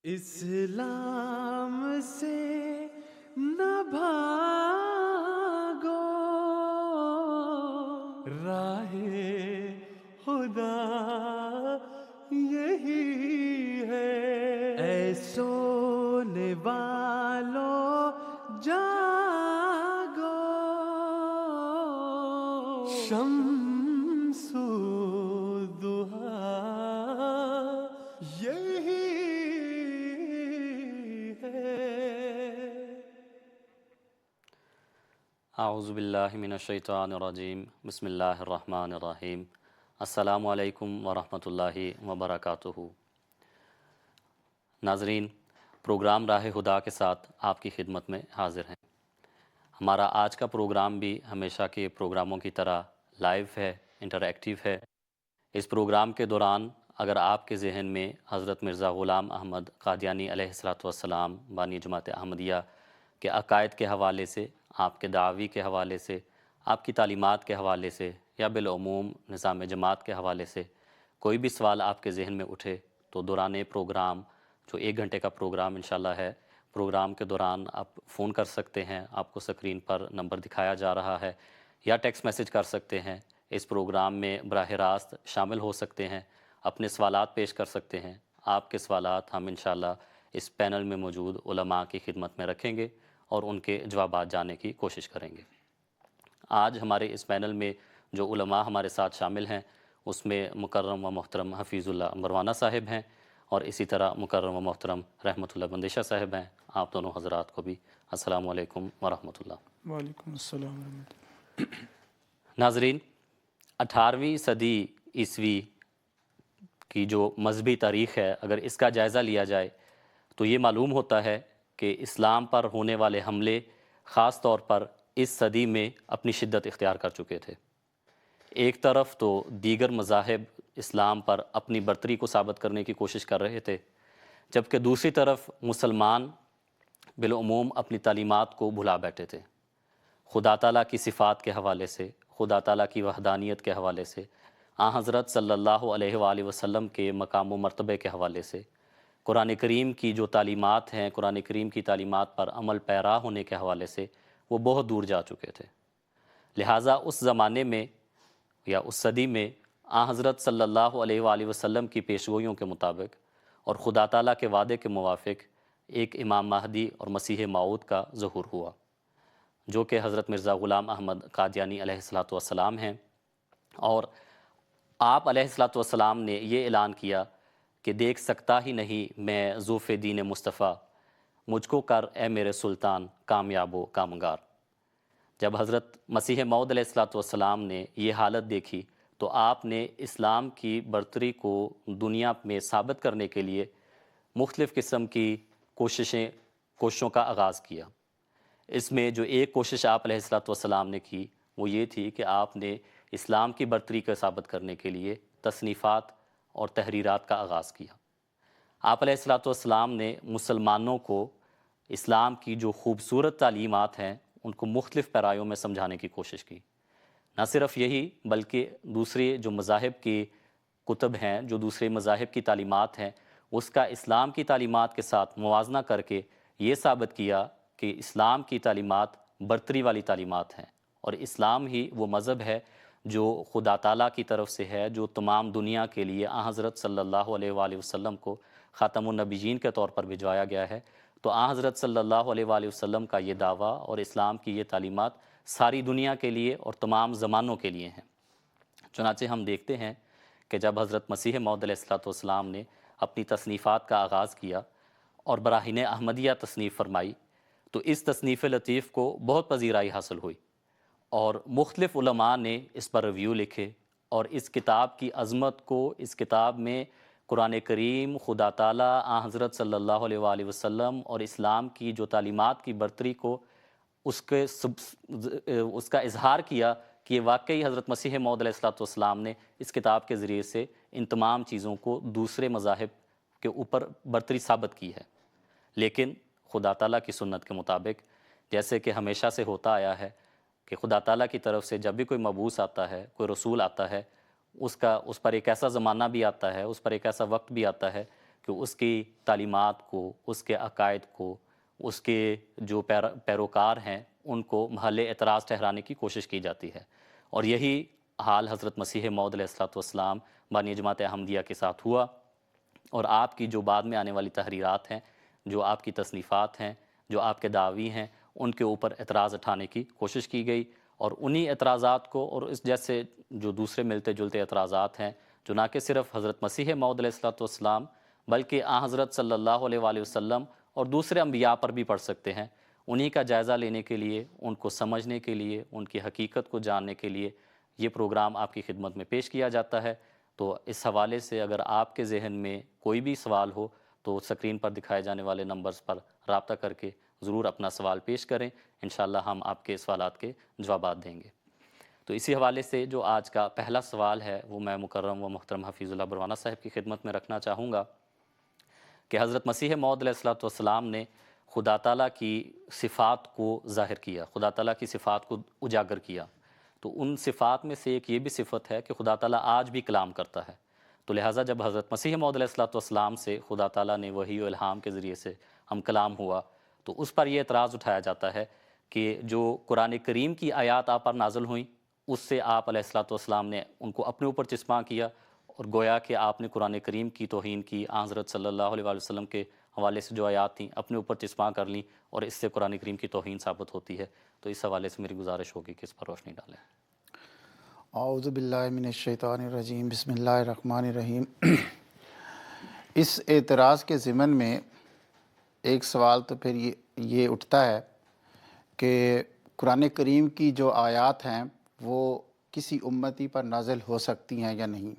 اسلام سے نہ بھاگو، راہ خدا یہی ہے۔ اے سونے والو جاگو، شمس الضحیٰ یہی اعوذ باللہ من الشیطان الرجیم، بسم اللہ الرحمن الرحیم۔ السلام علیکم ورحمۃ اللہ وبرکاتہ۔ ناظرین، پروگرام راہ خدا کے ساتھ آپ کی خدمت میں حاضر ہیں۔ ہمارا آج کا پروگرام بھی ہمیشہ کے پروگراموں کی طرح لائیو ہے، انٹریکٹیو ہے۔ اس پروگرام کے دوران اگر آپ کے ذہن میں حضرت مرزا غلام احمد قادیانی علیہ السلام بانی جماعت احمدیہ کے عقائد کے حوالے سے، آپ کے دعوی کے حوالے سے، آپ کی تعلیمات کے حوالے سے، یا بالعموم نظام جماعت کے حوالے سے کوئی بھی سوال آپ کے ذہن میں اٹھے تو دوران پروگرام، جو 1 گھنٹے کا پروگرام انشاءاللہ ہے، پروگرام کے دوران آپ فون کر سکتے ہیں۔ آپ کو سکرین پر نمبر دکھایا جا رہا ہے، یا ٹیکسٹ میسج کر سکتے ہیں۔ اس پروگرام میں براہ راست شامل ہو سکتے ہیں، اپنے سوالات پیش کر سکتے ہیں۔ آپ کے سوالات ہم انشاءاللہ اس پینل میں موجود علماء کی خدمت میں رکھیں گے اور ان کے جوابات جاننے کی کوشش کریں گے۔ آج ہمارے اس پینل میں جو علماء ہمارے ساتھ شامل ہیں، اس میں مکرم و محترم حفیظ اللہ امبروانہ صاحب ہیں، اور اسی طرح مکرم و محترم رحمت اللہ بندیشہ صاحب ہیں۔ آپ دونوں حضرات کو بھی السلام علیکم ورحمۃ اللہ۔ وعلیکم السلام ورحمۃ اللہ۔ ناظرین، 18ویں صدی عیسوی کی جو مذہبی تاریخ ہے، اگر اس کا جائزہ لیا جائے تو یہ معلوم ہوتا ہے کہ اسلام پر ہونے والے حملے خاص طور پر اس صدی میں اپنی شدت اختیار کر چکے تھے۔ ایک طرف تو دیگر مذاہب اسلام پر اپنی برتری کو ثابت کرنے کی کوشش کر رہے تھے، جبکہ دوسری طرف مسلمان بالعموم اپنی تعلیمات کو بھلا بیٹھے تھے۔ خدا تعالیٰ کی صفات کے حوالے سے، خدا تعالیٰ کی وحدانیت کے حوالے سے، حضرت صلی اللہ علیہ وآلہ وسلم کے مقام و مرتبے کے حوالے سے، قرآن کریم کی جو تعلیمات ہیں، قرآن کریم کی تعلیمات پر عمل پیرا ہونے کے حوالے سے وہ بہت دور جا چکے تھے۔ لہٰذا اس زمانے میں یا اس صدی میں حضرت صلی اللہ علیہ وآلہ وسلم کی پیشگوئیوں کے مطابق اور خدا تعالیٰ کے وعدے کے موافق ایک امام مہدی اور مسیح موعود کا ظہور ہوا، جو کہ حضرت مرزا غلام احمد قادیانی علیہ السلام ہیں۔ اور آپ علیہ السلام نے یہ اعلان کیا کہ دیکھ سکتا ہی نہیں میں ذوف دین مصطفیٰ، مجھ کو کر اے میرے سلطان کامیاب و کامگار۔ جب حضرت مسیح موعود علیہ السلام نے یہ حالت دیکھی تو آپ نے اسلام کی برتری کو دنیا میں ثابت کرنے کے لیے مختلف قسم کی کوششوں کا آغاز کیا۔ اس میں جو ایک کوشش آپ علیہ السلام نے کی وہ یہ تھی کہ آپ نے اسلام کی برتری کو ثابت کرنے کے لیے تصنیفات اور تحریرات کا آغاز کیا۔ آپ علیہ السلام نے مسلمانوں کو اسلام کی جو خوبصورت تعلیمات ہیں ان کو مختلف پیرایوں میں سمجھانے کی کوشش کی۔ نہ صرف یہی بلکہ دوسرے جو مذاہب کی کتب ہیں، جو دوسرے مذاہب کی تعلیمات ہیں، اس کا اسلام کی تعلیمات کے ساتھ موازنہ کر کے یہ ثابت کیا کہ اسلام کی تعلیمات برتری والی تعلیمات ہیں، اور اسلام ہی وہ مذہب ہے جو خدا تعالیٰ کی طرف سے ہے، جو تمام دنیا کے لیے حضرت صلی اللہ علیہ وآلہ وسلم کو خاتم النبیین کے طور پر بھجوایا گیا ہے۔ تو حضرت صلی اللہ علیہ وآلہ وسلم کا یہ دعویٰ اور اسلام کی یہ تعلیمات ساری دنیا کے لیے اور تمام زمانوں کے لیے ہیں۔ چنانچہ ہم دیکھتے ہیں کہ جب حضرت مسیح موعود علیہ السلام نے اپنی تصنیفات کا آغاز کیا اور براہین احمدیہ تصنیف فرمائی تو اس تصنیف لطیف کو بہت پذیرائی حاصل ہوئی، اور مختلف علماء نے اس پر ریویو لکھے، اور اس کتاب کی عظمت کو، اس کتاب میں قرآن کریم، خدا تعالیٰ، حضرت صلی اللہ علیہ وآلہ وسلم اور اسلام کی جو تعلیمات کی برتری کو اس کا اظہار کیا کہ واقعی حضرت مسیح موعود علیہ السلام نے اس کتاب کے ذریعے سے ان تمام چیزوں کو دوسرے مذاہب کے اوپر برتری ثابت کی ہے۔ لیکن خدا تعالیٰ کی سنت کے مطابق، جیسے کہ ہمیشہ سے ہوتا آیا ہے کہ خدا تعالیٰ کی طرف سے جب بھی کوئی مبعوث آتا ہے، کوئی رسول آتا ہے، اس پر ایک ایسا زمانہ بھی آتا ہے، اس پر ایک ایسا وقت بھی آتا ہے کہ اس کی تعلیمات کو، اس کے عقائد کو، اس کے جو پیروکار ہیں ان کو محل اعتراض ٹھہرانے کی کوشش کی جاتی ہے۔ اور یہی حال حضرت مسیح موعود علیہ الصلوۃ والسلام بانی جماعت احمدیہ کے ساتھ ہوا، اور آپ کی جو بعد میں آنے والی تحریرات ہیں، جو آپ کی تصنیفات ہیں، جو آپ کے دعوی ہیں، ان کے اوپر اعتراض اٹھانے کی کوشش کی گئی، اور انہی اعتراضات کو اور اس جیسے جو دوسرے ملتے جلتے اعتراضات ہیں جو نہ کہ صرف حضرت مسیح موعود علیہ الصلوۃ والسلام بلکہ حضرت صلی اللہ علیہ وآلہ وسلم اور دوسرے انبیاء پر بھی پڑ سکتے ہیں، انہی کا جائزہ لینے کے لیے، ان کو سمجھنے کے لیے، ان کی حقیقت کو جاننے کے لیے یہ پروگرام آپ کی خدمت میں پیش کیا جاتا ہے۔ تو اس حوالے سے اگر آپ کے ذہن میں کوئی بھی سوال ہو تو سکرین پر دکھائے جانے والے نمبرز پر رابطہ کر کے ضرور اپنا سوال پیش کریں، انشاءاللہ ہم آپ کے سوالات کے جوابات دیں گے۔ تو اسی حوالے سے جو آج کا پہلا سوال ہے وہ میں مکرم و محترم حفیظ اللہ بروانہ صاحب کی خدمت میں رکھنا چاہوں گا کہ حضرت مسیح موعود علیہ الصلوۃ والسلام نے خدا تعالیٰ کی صفات کو ظاہر کیا، خدا تعالیٰ کی صفات کو اجاگر کیا، تو ان صفات میں سے ایک یہ بھی صفت ہے کہ خدا تعالیٰ آج بھی کلام کرتا ہے۔ تو لہٰذا جب حضرت مسیح موعود علیہ الصلوۃ والسلام سے خدا تعالیٰ نے وحی و الہام کے ذریعے سے ہم کلام ہوا، تو اس پر یہ اعتراض اٹھایا جاتا ہے کہ جو قرآن کریم کی آیات آپ پر نازل ہوئیں اس سے آپ علیہ الصلوۃ والسلام نے ان کو اپنے اوپر چسپاں کیا، اور گویا کہ آپ نے قرآن کریم کی توہین کی، حضرت صلی اللہ علیہ وآلہ وسلم کے حوالے سے جو آیات تھیں اپنے اوپر چسپاں کر لیں، اور اس سے قرآن کریم کی توہین ثابت ہوتی ہے۔ تو اس حوالے سے میری گزارش ہوگی کہ اس پر روشنی ڈالیں۔ اعوذ باللہ من الشیطان الرجیم، بسم اللہ الرحمن الرحیم۔ اس اعتراض کے ضمن میں ایک سوال تو پھر یہ اٹھتا ہے کہ قرآن کریم کی جو آیات ہیں وہ کسی امتی پر نازل ہو سکتی ہیں یا نہیں۔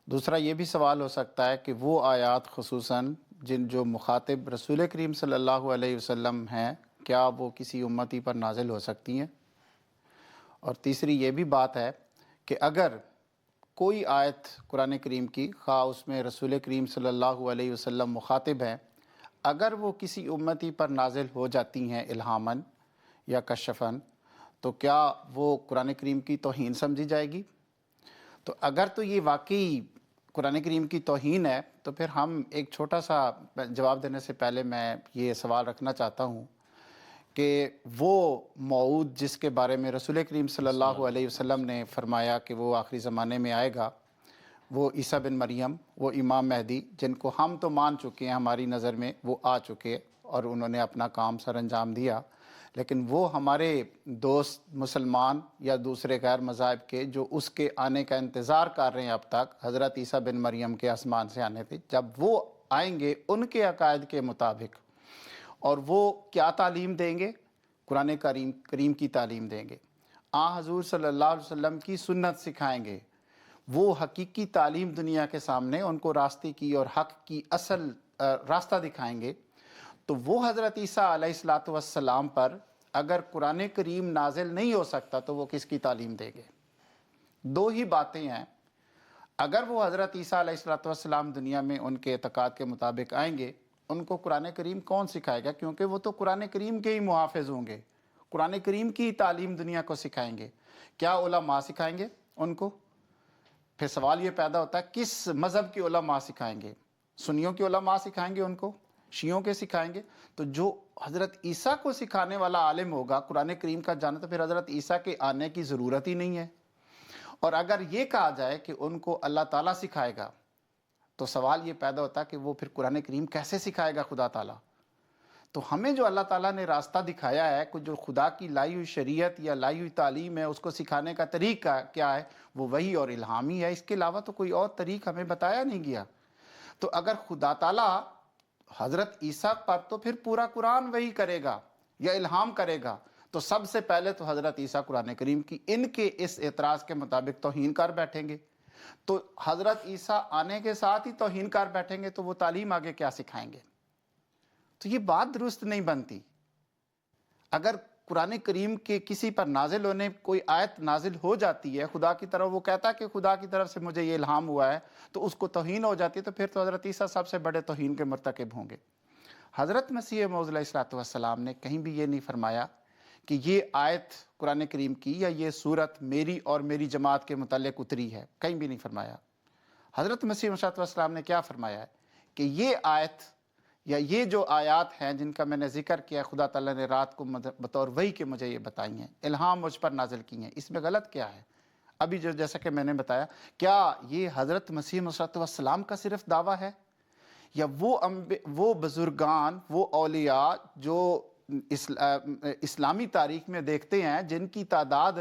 دوسرا یہ بھی سوال ہو سکتا ہے کہ وہ آیات خصوصاً جو مخاطب رسول کریم صلی اللہ علیہ وسلم ہیں، کیا وہ کسی امتی پر نازل ہو سکتی ہیں؟ اور تیسری یہ بھی بات ہے کہ اگر کوئی آیت قرآن کریم کی، خواہ اس میں رسول کریم صلی اللہ علیہ وسلم مخاطب ہیں، اگر وہ کسی امتی پر نازل ہو جاتی ہیں الہاماً یا کشفاً، تو کیا وہ قرآن کریم کی توہین سمجھی جائے گی؟ تو اگر تو یہ واقعی قرآن کریم کی توہین ہے تو پھر ہم ایک چھوٹا سا جواب دینے سے پہلے میں یہ سوال رکھنا چاہتا ہوں کہ وہ موعود جس کے بارے میں رسول کریم صلی اللہ علیہ وسلم نے فرمایا کہ وہ آخری زمانے میں آئے گا، وہ عیسیٰ بن مریم، وہ امام مہدی، جن کو ہم تو مان چکے ہیں، ہماری نظر میں وہ آ چکے اور انہوں نے اپنا کام سر انجام دیا، لیکن وہ ہمارے دوست مسلمان یا دوسرے غیر مذاہب کے جو اس کے آنے کا انتظار کر رہے ہیں اب تک، حضرت عیسیٰ بن مریم کے آسمان سے آنے تھے، جب وہ آئیں گے ان کے عقائد کے مطابق، اور وہ کیا تعلیم دیں گے؟ قرآن کریم کی تعلیم دیں گے، حضور صلی اللہ علیہ وسلم کی سنت سکھائیں گے، وہ حقیقی تعلیم دنیا کے سامنے ان کو راستے کی اور حق کی اصل راستہ دکھائیں گے۔ تو وہ حضرت عیسیٰ علیہ السلام پر اگر قرآن کریم نازل نہیں ہو سکتا تو وہ کس کی تعلیم دیں گے؟ دو ہی باتیں ہیں، اگر وہ حضرت عیسیٰ علیہ السلام دنیا میں ان کے اعتقاد کے مطابق آئیں گے، ان کو قرآن کریم کون سکھائے گا؟ کیونکہ وہ تو قرآن کریم کے ہی محافظ ہوں گے، قرآن کریم کی تعلیم دنیا کو سکھائیں گے۔ کیا علماء سکھائیں گے ان کو؟ پھر سوال یہ پیدا ہوتا ہے کس مذہب کے علماء سکھائیں گے؟ سنیوں کے علماء سکھائیں گے ان کو؟ شیعوں کے سکھائیں گے؟ تو جو حضرت عیسیٰ کو سکھانے والا عالم ہوگا قرآن کریم کا جانا، تو پھر حضرت عیسیٰ کے آنے کی ضرورت ہی نہیں ہے۔ اور اگر یہ کہا جائے کہ ان کو اللہ تعالیٰ سکھائے گا تو سوال یہ پیدا ہوتا ہے کہ وہ پھر قرآن کریم کیسے سکھائے گا خدا تعالیٰ؟ تو ہمیں جو اللہ تعالیٰ نے راستہ دکھایا ہے، کچھ جو خدا کی لائی ہوئی شریعت یا لائی ہوئی تعلیم ہے، اس کو سکھانے کا طریقہ کیا ہے؟ وہ وحی اور الہامی ہے، اس کے علاوہ تو کوئی اور طریق ہمیں بتایا نہیں گیا۔ تو اگر خدا تعالیٰ حضرت عیسیٰ پر تو پھر پورا قرآن وحی کرے گا یا الہام کرے گا، تو سب سے پہلے تو حضرت عیسیٰ قرآن کریم کی ان کے اس اعتراض کے مطابق توہین کر بیٹھیں گے۔ تو حضرت عیسیٰ آنے کے ساتھ ہی توہین کر بیٹھیں گے تو وہ تعلیم آگے کیا سکھائیں گے؟ تو یہ بات درست نہیں بنتی۔ اگر قرآن کریم کے کسی پر نازل ہونے کوئی آیت نازل ہو جاتی ہے خدا کی طرف، وہ کہتا ہے کہ خدا کی طرف سے مجھے یہ الہام ہوا ہے، تو اس کو توہین ہو جاتی ہے، تو پھر تو حضرت عیسیٰ سب سے بڑے توہین کے مرتکب ہوں گے۔ حضرت مسیح موعود علیہ السلام نے کہیں بھی یہ نہیں فرمایا کہ یہ آیت قرآن کریم کی یا یہ سورت میری اور میری جماعت کے متعلق اتری ہے، کہیں بھی نہیں فرمایا۔ حضرت مسیح موعود علیہ السلام نے کیا فرمایا ہے کہ یہ آیت یا یہ جو آیات ہیں جن کا میں نے ذکر کیا، خدا تعالیٰ نے رات کو بطور وحی کے مجھے یہ بتائی ہیں، الہام مجھ پر نازل کی ہیں، اس میں غلط کیا ہے؟ ابھی جو جیسا کہ میں نے بتایا، کیا یہ حضرت مسیح علیہ السلام کا صرف دعویٰ ہے، یا وہ بزرگان، وہ اولیاء جو اسلامی تاریخ میں دیکھتے ہیں جن کی تعداد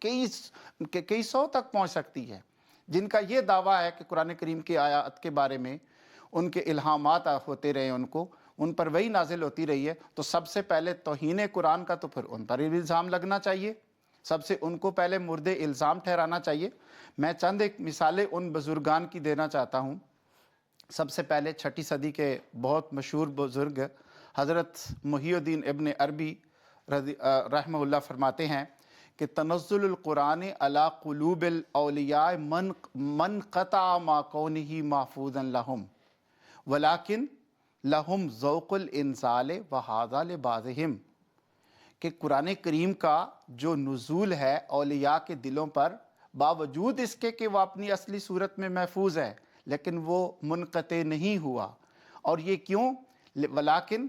کئی سو تک پہنچ سکتی ہے، جن کا یہ دعویٰ ہے کہ قرآن کریم کی آیات کے بارے میں ان کے الہامات ہوتے رہے، ان پر وہی نازل ہوتی رہی ہے، تو سب سے پہلے توہین قرآن کا تو پھر ان پر الزام لگنا چاہیے، سب سے ان کو پہلے مورد الزام ٹھہرانا چاہیے۔ میں چند ایک مثالیں ان بزرگان کی دینا چاہتا ہوں۔ سب سے پہلے 6 صدی کے بہت مشہور بزرگ حضرت محی الدین ابن عربی رحمہ اللہ فرماتے ہیں کہ تنزل القرآن علی قلوب الاولیاء من قطع ما کونہ محفوظا لہم ولیکن لہم ذوق الانزال وہذا لبعضہم، کہ قرآن کریم کا جو نزول ہے اولیاء کے دلوں پر، باوجود اس کے کہ وہ اپنی اصلی صورت میں محفوظ ہے، لیکن وہ منقطع نہیں ہوا، اور یہ کیوں؟ ولیکن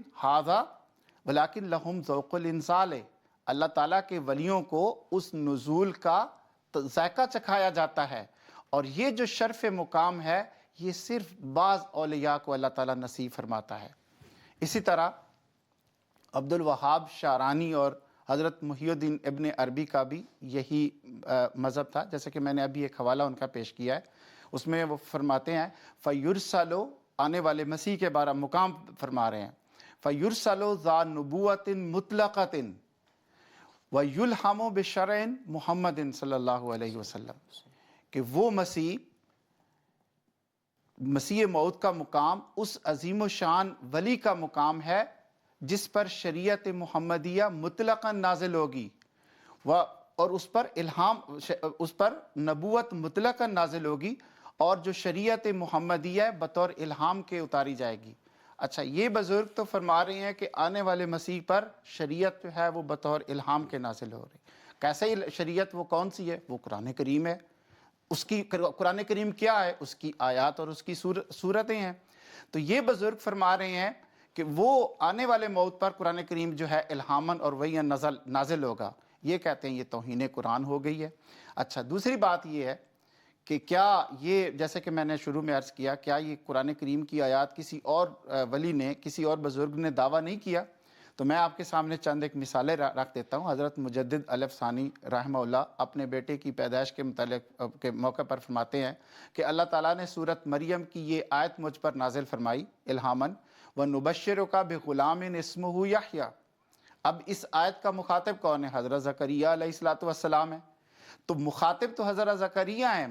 لہم ذوق الانزال، اللہ تعالیٰ کے ولیوں کو اس نزول کا ذائقہ چکھایا جاتا ہے، اور یہ جو شرف مقام ہے یہ صرف بعض اولیاء کو اللہ تعالیٰ نصیب فرماتا ہے۔ اسی طرح عبد الوہاب شعرانی اور حضرت محی الدین ابن عربی کا بھی یہی مذہب تھا، جیسے کہ میں نے ابھی ایک حوالہ ان کا پیش کیا ہے، اس میں وہ فرماتے ہیں فَيُرْسَلُ، آنے والے مسیح کے بارے مقام فرما رہے ہیں، فَيُرْسَلُ ذَا نُبُوَّةٍ مُطْلَقَةٍ وَيُلْحَمُ بِشَرْعٍ محمد صلی اللہ علیہ وسلم، کہ وہ مسیح موعود کا مقام اس عظیم و شان ولی کا مقام ہے جس پر شریعت محمدیہ مطلقاً نازل ہوگی، اور اس پر نبوت مطلقاً نازل ہوگی، اور جو شریعت محمدیہ بطور الہام کے اتاری جائے گی۔ اچھا، یہ بزرگ تو فرما رہے ہیں کہ آنے والے مسیح پر شریعت جو ہے وہ بطور الہام کے نازل ہو رہی۔ کیسے شریعت وہ کون سی ہے؟ وہ قرآن کریم ہے۔ اس کی قرآن کریم کیا ہے؟ اس کی آیات اور اس کی صورتیں ہیں۔ تو یہ بزرگ فرما رہے ہیں کہ وہ آنے والے موت پر قرآن کریم جو ہے الہاماً اور وحیاً نازل ہوگا۔ یہ کہتے ہیں یہ توہین قرآن ہو گئی ہے۔ اچھا، دوسری بات یہ ہے کہ کیا یہ، جیسے کہ میں نے شروع میں عرض کیا، کیا یہ قرآن کریم کی آیات کسی اور ولی نے، کسی اور بزرگ نے دعویٰ نہیں کیا؟ تو میں آپ کے سامنے چند ایک مثالیں رکھ دیتا ہوں۔ حضرت مجدد الف ثانی رحمہ اللہ اپنے بیٹے کی پیدائش کے متعلق کے موقع پر فرماتے ہیں کہ اللہ تعالیٰ نے سورت مریم کی یہ آیت مجھ پر نازل فرمائی الہاماً، وَنُبَشِّرُكَ بِغُلَامٍ اسْمُهُ یحییٰ۔ اب اس آیت کا مخاطب کون ہے؟ حضرت زکریہ علیہ السلام ہے۔ تو مخاطب تو حضرت زکریہ ہیں۔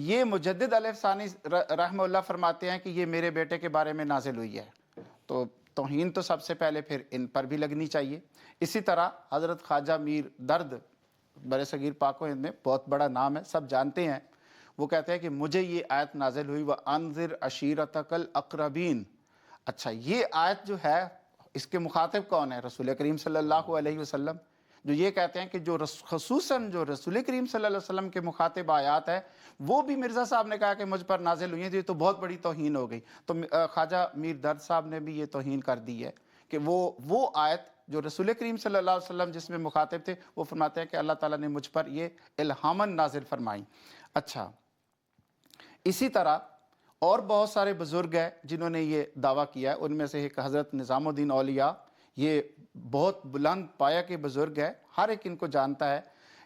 یہ مجدد الف ثانی رحمہ اللہ فرماتے ہیں کہ یہ میرے بیٹے کے بارے میں نازل ہوئی ہے، تو توہین تو سب سے پہلے پھر ان پر بھی لگنی چاہیے۔ اسی طرح حضرت خواجہ میر درد بر صغیر پاک و ہند میں بہت بڑا نام ہے، سب جانتے ہیں، وہ کہتے ہیں کہ مجھے یہ آیت نازل ہوئی وَأَنذِرْ عَشِيرَتَكَ الْأَقْرَبِينَ۔ اچھا، یہ آیت جو ہے اس کے مخاطب کون ہے؟ رسول کریم صلی اللہ علیہ وسلم، جو یہ کہتے ہیں کہ جو خصوصاً جو رسول کریم صلی اللہ علیہ وسلم کے مخاطب آیات ہے وہ بھی مرزا صاحب نے کہا کہ مجھ پر نازل ہوئی ہیں، یہ تو بہت بڑی توہین ہو گئی۔ تو خواجہ میر درد صاحب نے بھی یہ توہین کر دی ہے کہ وہ آیت جو رسول کریم صلی اللہ علیہ وسلم جس میں مخاطب تھے، وہ فرماتے ہیں کہ اللہ تعالیٰ نے مجھ پر یہ الہاماً نازل فرمائی۔ اچھا، اسی طرح اور بہت سارے بزرگ ہیں جنہوں نے یہ دعویٰ کیا ہے، ان میں سے ایک حضرت نظام الدین اولیاء، یہ بہت بلند پایہ کے بزرگ ہے، ہر ایک ان کو جانتا ہے۔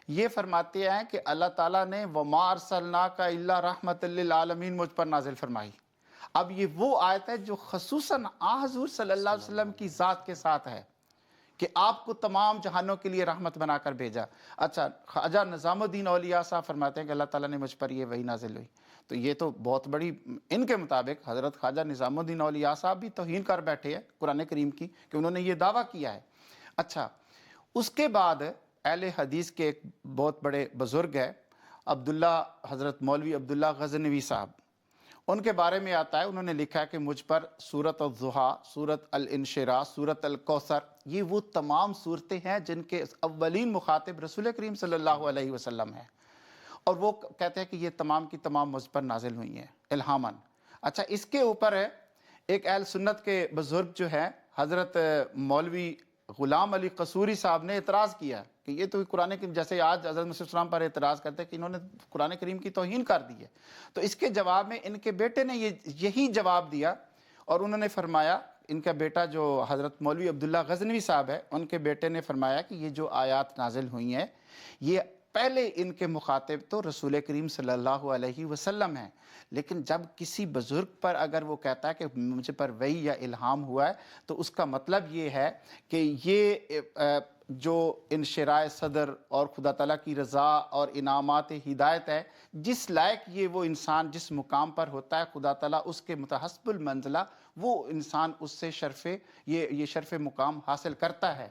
یہ فرماتے ہیں کہ اللہ تعالیٰ نے وَمَا أَرْسَلْنَاكَ إِلَّا رَحْمَةً لِّلْعَالَمِينَ مجھ پر نازل فرمائی۔ اب یہ وہ آیت ہے جو خصوصاً حضور صلی اللہ علیہ وسلم کی ذات کے ساتھ ہے کہ آپ کو تمام جہانوں کے لیے رحمت بنا کر بھیجا۔ اچھا، خواجہ نظام الدین اولیاء صاحب فرماتے ہیں کہ اللہ تعالیٰ نے مجھ پر یہ وحی نازل ہوئی۔ تو یہ تو بہت بڑی، ان کے مطابق حضرت خواجہ نظام الدین اولیاء صاحب بھی توہین کر بیٹھے ہیں قرآن کریم کی کہ انہوں نے یہ دعویٰ کیا ہے۔ اچھا، اس کے بعد اہل حدیث کے ایک بہت بڑے بزرگ ہیں حضرت مولوی عبداللہ غزنوی صاحب، ان کے بارے میں آتا ہے، انہوں نے لکھا ہے کہ مجھ پر سورۃ الضحیٰ، سورۃ الانشراح، سورۃ الکوثر، یہ وہ تمام صورتیں ہیں جن کے اولین مخاطب رسول کریم صلی اللہ علیہ وسلم ہیں، اور وہ کہتے ہیں کہ یہ تمام کی تمام مجھ پر نازل ہوئی ہیں الہاماً۔ اچھا، اس کے اوپر ہے ایک اہل سنت کے بزرگ جو ہیں حضرت مولوی غلام علی قصوری صاحب نے اعتراض کیا کہ یہ تو قرآن کریم، جیسے آج حضرت مسیح السلام پر اعتراض کرتے ہیں کہ انہوں نے قرآن کریم کی توہین کر دی ہے، تو اس کے جواب میں ان کے بیٹے نے یہی جواب دیا، اور انہوں نے فرمایا، ان کا بیٹا جو حضرت مولوی عبداللہ غزنوی صاحب ہے، ان کے بیٹے نے فرمایا کہ یہ جو آیات نازل ہوئی ہیں یہ پہلے ان کے مخاطب تو رسول کریم صلی اللہ علیہ وسلم ہیں، لیکن جب کسی بزرگ پر اگر وہ کہتا ہے کہ مجھے پر وحی یا الہام ہوا ہے، تو اس کا مطلب یہ ہے کہ یہ جو انشراح صدر اور خدا تعالیٰ کی رضا اور انعامات ہدایت ہے، جس لائق یہ وہ انسان جس مقام پر ہوتا ہے، خدا تعالیٰ اس کے متحسب المنزلہ وہ انسان اس سے یہ شرف مقام حاصل کرتا ہے،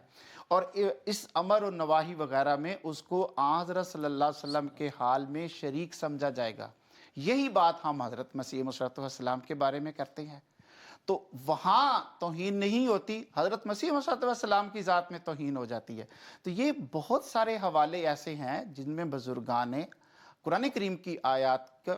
اور اس امر و نواہی وغیرہ میں اس کو حضرت صلی اللہ علیہ وسلم کے حال میں شریک سمجھا جائے گا۔ یہی بات ہم حضرت مسیح موعود السلام کے بارے میں کرتے ہیں، تو وہاں توہین نہیں ہوتی، حضرت مسیح موعود السلام کی ذات میں توہین ہو جاتی ہے۔ تو یہ بہت سارے حوالے ایسے ہیں جن میں بزرگان نے قرآن کریم کی آیات کا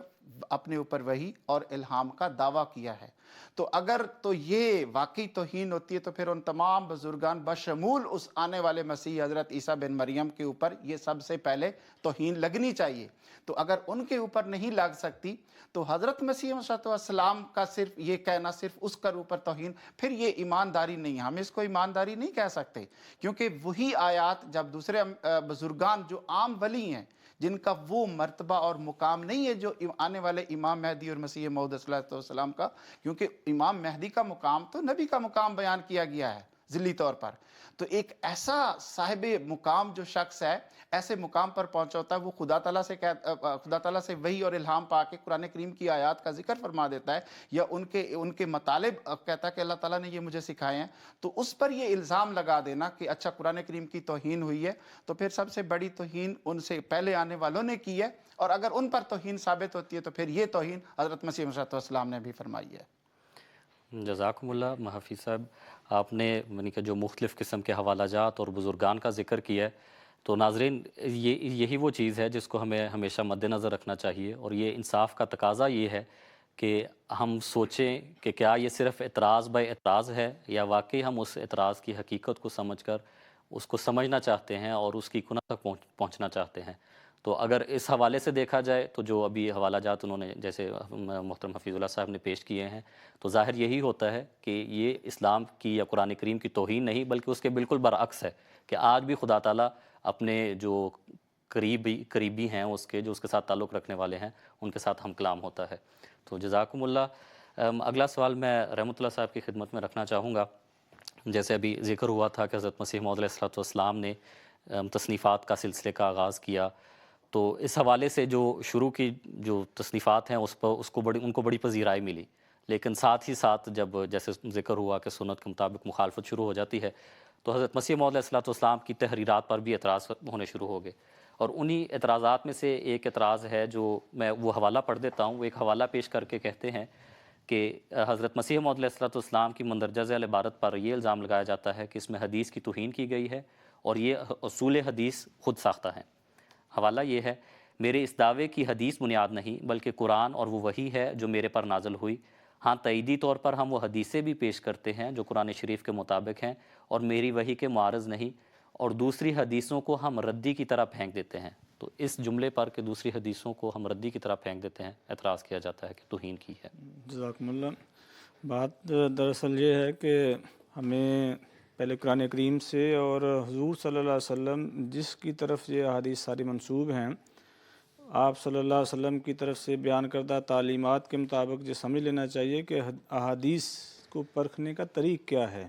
اپنے اوپر وحی اور الہام کا دعویٰ کیا ہے، تو اگر تو یہ واقعی توہین ہوتی ہے تو پھر ان تمام بزرگان بشمول اس آنے والے مسیح حضرت عیسیٰ بن مریم کے اوپر یہ سب سے پہلے توہین لگنی چاہیے، تو اگر ان کے اوپر نہیں لگ سکتی تو حضرت مسیح موعود السلام کا صرف یہ کہنا صرف اس کا اوپر توہین، پھر یہ ایمانداری نہیں ہے، ہم اس کو ایمانداری نہیں کہہ سکتے، کیونکہ وہی آیات جب دوسرے بزرگان جو عام ولی ہیں جن کا وہ مرتبہ اور مقام نہیں ہے جو آنے والے امام مہدی اور مسیح موعود صلی اللہ علیہ وسلم کا، کیونکہ امام مہدی کا مقام تو نبی کا مقام بیان کیا گیا ہے ذلی طور پر، تو ایک ایسا صاحب مقام جو شخص ہے ایسے مقام پر پہنچا ہوتا ہے، وہ خدا تعالیٰ سے وحی اور الہام پا کے قرآن کریم کی آیات کا ذکر فرما دیتا ہے، یا ان کے مطالب کہتا ہے کہ اللہ تعالیٰ نے یہ مجھے سکھائے ہیں، تو اس پر یہ الزام لگا دینا کہ اچھا قرآن کریم کی توہین ہوئی ہے، تو پھر سب سے بڑی توہین ان سے پہلے آنے والوں نے کی ہے، اور اگر ان پر توہین ثابت ہوتی ہے تو پھر یہ توہین حضرت مسیح موعود السلام نے بھی فرمائی ہے۔ جزاکم اللہ محافظ صاحب، آپ نے یعنی کہ جو مختلف قسم کے حوالہ جات اور بزرگان کا ذکر کیا ہے، تو ناظرین یہی وہ چیز ہے جس کو ہمیں ہمیشہ مد نظر رکھنا چاہیے، اور یہ انصاف کا تقاضا یہ ہے کہ ہم سوچیں کہ کیا یہ صرف اعتراض بے اعتراض ہے، یا واقعی ہم اس اعتراض کی حقیقت کو سمجھ کر اس کو سمجھنا چاہتے ہیں اور اس کی کنہ تک پہنچنا چاہتے ہیں۔ تو اگر اس حوالے سے دیکھا جائے تو جو ابھی حوالہ جات انہوں نے جیسے محترم حفیظ اللہ صاحب نے پیش کیے ہیں، تو ظاہر یہی ہوتا ہے کہ یہ اسلام کی یا قرآن کریم کی توہین نہیں، بلکہ اس کے بالکل برعکس ہے کہ آج بھی خدا تعالیٰ اپنے جو قریبی ہیں اس کے ساتھ تعلق رکھنے والے ہیں ان کے ساتھ ہم کلام ہوتا ہے۔ تو جزاکم اللہ۔ اگلا سوال میں رحمۃ اللہ صاحب کی خدمت میں رکھنا چاہوں گا۔ جیسے ابھی ذکر ہوا تھا کہ حضرت مسیح موعود علیہ السلام نے تصنیفات کا سلسلے کا آغاز کیا، تو اس حوالے سے جو شروع کی جو تصنیفات ہیں ان کو بڑی پذیرائی ملی، لیکن ساتھ ہی ساتھ جب جیسے ذکر ہوا کہ سنت کے مطابق مخالفت شروع ہو جاتی ہے، تو حضرت مسیح موعود علیہ السلام کی تحریرات پر بھی اعتراض ہونے شروع ہو گئے، اور انہی اعتراضات میں سے ایک اعتراض ہے جو میں وہ حوالہ پڑھ دیتا ہوں۔ وہ ایک حوالہ پیش کر کے کہتے ہیں کہ حضرت مسیح موعود علیہ السلام کی مندرجہ ذیل عبارت پر یہ الزام لگایا جاتا ہے کہ اس میں حدیث کی توہین کی گئی ہے، اور یہ اصول حدیث خود ساختہ ہیں۔ حوالہ یہ ہے، میرے اس دعوے کی حدیث بنیاد نہیں بلکہ قرآن اور وہ وحی ہے جو میرے پر نازل ہوئی۔ ہاں، تائیدی طور پر ہم وہ حدیثیں بھی پیش کرتے ہیں جو قرآن شریف کے مطابق ہیں اور میری وحی کے معارض نہیں، اور دوسری حدیثوں کو ہم ردی کی طرح پھینک دیتے ہیں۔ تو اس جملے پر کہ دوسری حدیثوں کو ہم ردی کی طرح پھینک دیتے ہیں اعتراض کیا جاتا ہے کہ توہین کی ہے۔ جزاکم اللہ۔ بات دراصل یہ ہے کہ ہمیں پہلے قرآن کریم سے اور حضور صلی اللہ علیہ وسلم جس کی طرف یہ احادیث ساری منسوب ہیں، آپ صلی اللہ علیہ وسلم کی طرف سے بیان کردہ تعلیمات کے مطابق یہ سمجھ لینا چاہیے کہ احادیث کو پرکھنے کا طریق کیا ہے۔